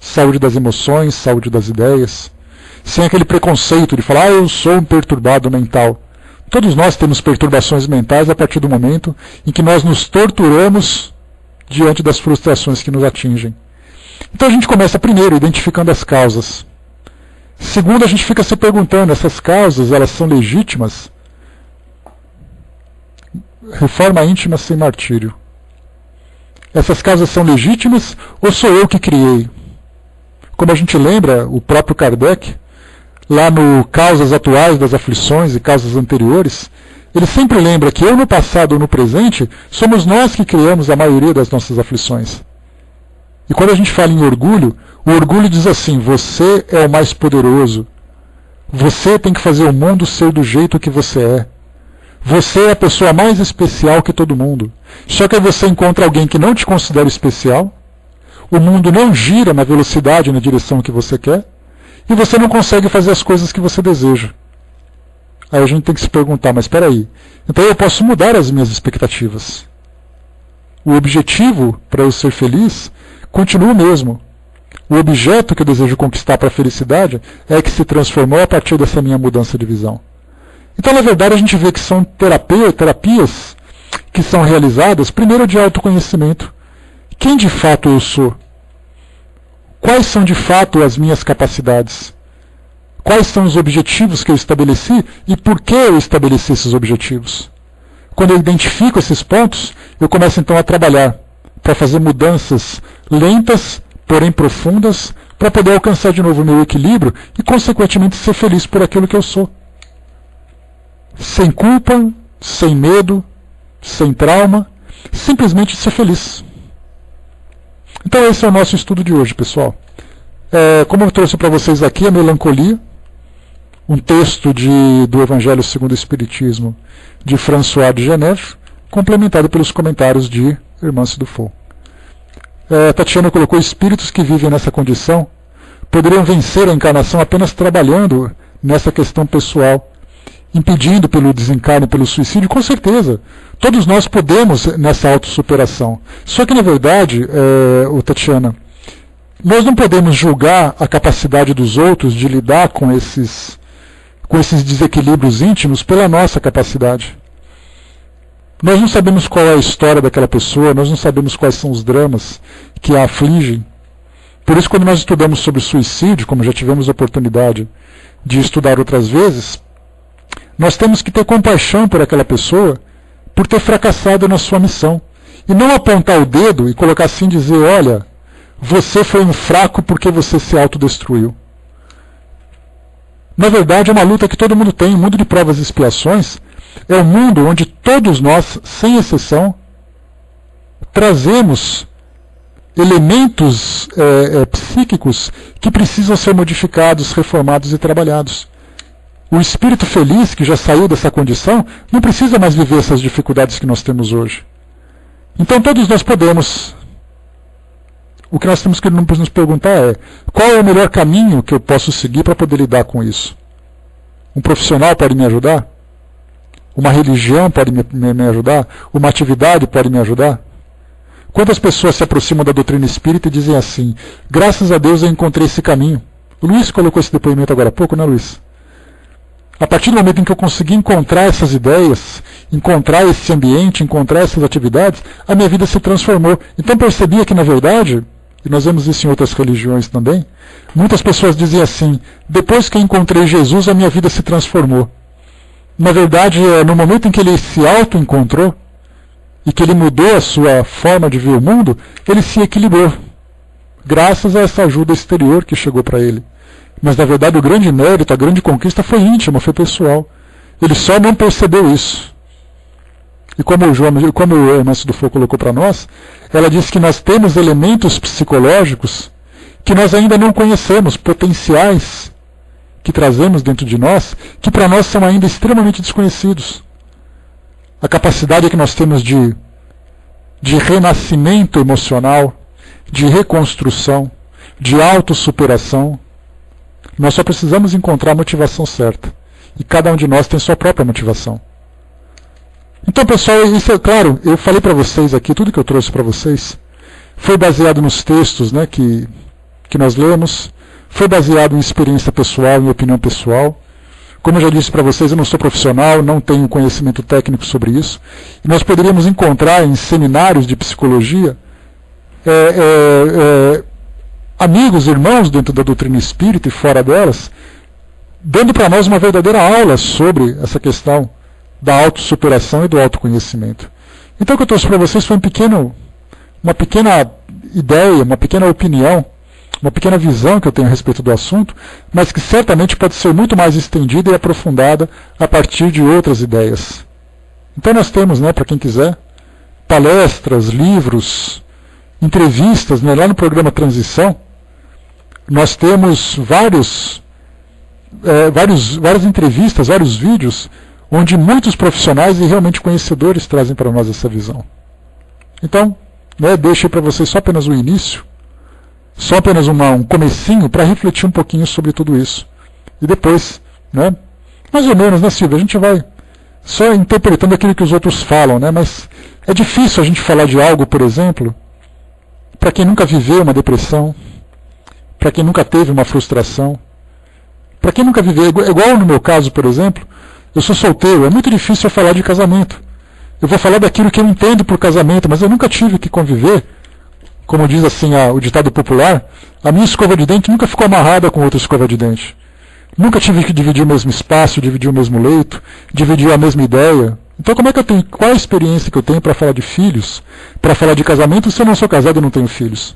saúde das emoções, saúde das ideias, sem aquele preconceito de falar, eu sou um perturbado mental. Todos nós temos perturbações mentais a partir do momento em que nós nos torturamos diante das frustrações que nos atingem. Então a gente começa primeiro identificando as causas. Segundo, a gente fica se perguntando, essas causas, elas são legítimas? Reforma íntima sem martírio. Essas causas são legítimas ou sou eu que criei? Como a gente lembra, o próprio Kardec, lá no Causas Atuais das Aflições e Causas Anteriores, ele sempre lembra que ou no passado ou no presente, somos nós que criamos a maioria das nossas aflições. E quando a gente fala em orgulho, o orgulho diz assim, você é o mais poderoso, você tem que fazer o mundo ser do jeito que você é. Você é a pessoa mais especial que todo mundo. Só que aí você encontra alguém que não te considera especial, o mundo não gira na velocidade e na direção que você quer, e você não consegue fazer as coisas que você deseja. Aí a gente tem que se perguntar, mas espera aí, então eu posso mudar as minhas expectativas. O objetivo para eu ser feliz continua o mesmo. O objeto que eu desejo conquistar para a felicidade é que se transformou a partir dessa minha mudança de visão. Então, na verdade, a gente vê que são terapias que são realizadas, primeiro, de autoconhecimento. Quem de fato eu sou? Quais são de fato as minhas capacidades? Quais são os objetivos que eu estabeleci e por que eu estabeleci esses objetivos? Quando eu identifico esses pontos, eu começo então a trabalhar para fazer mudanças lentas, porém profundas, para poder alcançar de novo o meu equilíbrio e, consequentemente, ser feliz por aquilo que eu sou. Sem culpa, sem medo, sem trauma, simplesmente ser feliz. Então esse é o nosso estudo de hoje, pessoal. Como eu trouxe para vocês aqui, a melancolia, um texto do Evangelho segundo o Espiritismo, de François de Geneve, complementado pelos comentários de Hermance do Fou. Tatiana colocou, espíritos que vivem nessa condição poderiam vencer a encarnação apenas trabalhando nessa questão pessoal, impedindo pelo desencarne, pelo suicídio. Com certeza, todos nós podemos nessa autossuperação. Só que, na verdade, Tatiana, nós não podemos julgar a capacidade dos outros de lidar com esses desequilíbrios íntimos pela nossa capacidade. Nós não sabemos qual é a história daquela pessoa, nós não sabemos quais são os dramas que a afligem. Por isso, quando nós estudamos sobre suicídio, como já tivemos a oportunidade de estudar outras vezes, nós temos que ter compaixão por aquela pessoa por ter fracassado na sua missão. E não apontar o dedo e colocar assim e dizer, olha, você foi um fraco porque você se autodestruiu. Na verdade, é uma luta que todo mundo tem, um mundo de provas e expiações. É um mundo onde todos nós, sem exceção, trazemos elementos psíquicos que precisam ser modificados, reformados e trabalhados. O espírito feliz, que já saiu dessa condição, não precisa mais viver essas dificuldades que nós temos hoje. Então todos nós podemos. O que nós temos que nos perguntar é, qual é o melhor caminho que eu posso seguir para poder lidar com isso? Um profissional pode me ajudar? Uma religião pode me ajudar? Uma atividade pode me ajudar? Quantas pessoas se aproximam da doutrina espírita e dizem assim, graças a Deus eu encontrei esse caminho. O Luiz colocou esse depoimento agora há pouco, né, Luiz? A partir do momento em que eu consegui encontrar essas ideias, encontrar esse ambiente, encontrar essas atividades, a minha vida se transformou. Então percebia que, na verdade, e nós vemos isso em outras religiões também, muitas pessoas dizem assim: depois que eu encontrei Jesus, a minha vida se transformou. Na verdade, no momento em que ele se auto-encontrou, e que ele mudou a sua forma de ver o mundo, ele se equilibrou, graças a essa ajuda exterior que chegou para ele. Mas, na verdade, o grande mérito, a grande conquista foi íntima, foi pessoal. Ele só não percebeu isso. E como a irmã Sudufo colocou para nós, ela disse que nós temos elementos psicológicos que nós ainda não conhecemos, potenciais que trazemos dentro de nós, que para nós são ainda extremamente desconhecidos. A capacidade que nós temos de renascimento emocional, de reconstrução, de autossuperação. Nós só precisamos encontrar a motivação certa. E cada um de nós tem sua própria motivação. Então, pessoal, isso é claro, eu falei para vocês aqui, tudo que eu trouxe para vocês, foi baseado nos textos, né, que nós lemos, foi baseado em experiência pessoal, em opinião pessoal. Como eu já disse para vocês, eu não sou profissional, não tenho conhecimento técnico sobre isso. E nós poderíamos encontrar em seminários de psicologia amigos, irmãos dentro da doutrina espírita e fora delas, dando para nós uma verdadeira aula sobre essa questão da autossuperação e do autoconhecimento. Então o que eu trouxe para vocês foi uma pequena ideia, uma pequena opinião, uma pequena visão que eu tenho a respeito do assunto, mas que certamente pode ser muito mais estendida e aprofundada a partir de outras ideias. Então nós temos, né, para quem quiser, palestras, livros, entrevistas, né, lá no programa Transição, nós temos várias entrevistas, vários vídeos, onde muitos profissionais e realmente conhecedores trazem para nós essa visão. Então, né, deixei para vocês só apenas o início, só apenas um comecinho para refletir um pouquinho sobre tudo isso. E depois, né, mais ou menos, né, Silvia, a gente vai só interpretando aquilo que os outros falam, né, mas é difícil a gente falar de algo, por exemplo, para quem nunca viveu uma depressão, para quem nunca teve uma frustração, para quem nunca viveu, igual no meu caso, por exemplo, eu sou solteiro, é muito difícil eu falar de casamento. Eu vou falar daquilo que eu entendo por casamento, mas eu nunca tive que conviver, como diz assim o ditado popular, a minha escova de dente nunca ficou amarrada com outra escova de dente. Nunca tive que dividir o mesmo espaço, dividir o mesmo leito, dividir a mesma ideia. Então qual a experiência que eu tenho para falar de filhos, para falar de casamento, se eu não sou casado e não tenho filhos?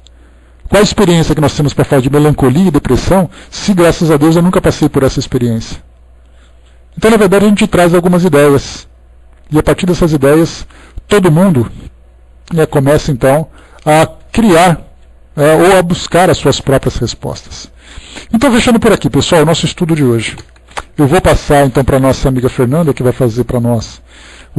Qual a experiência que nós temos para falar de melancolia e depressão, se graças a Deus eu nunca passei por essa experiência? Então, na verdade, a gente traz algumas ideias. E a partir dessas ideias, todo mundo começa então a criar ou a buscar as suas próprias respostas. Então, fechando por aqui, pessoal, o nosso estudo de hoje. Eu vou passar então para a nossa amiga Fernanda, que vai fazer para nós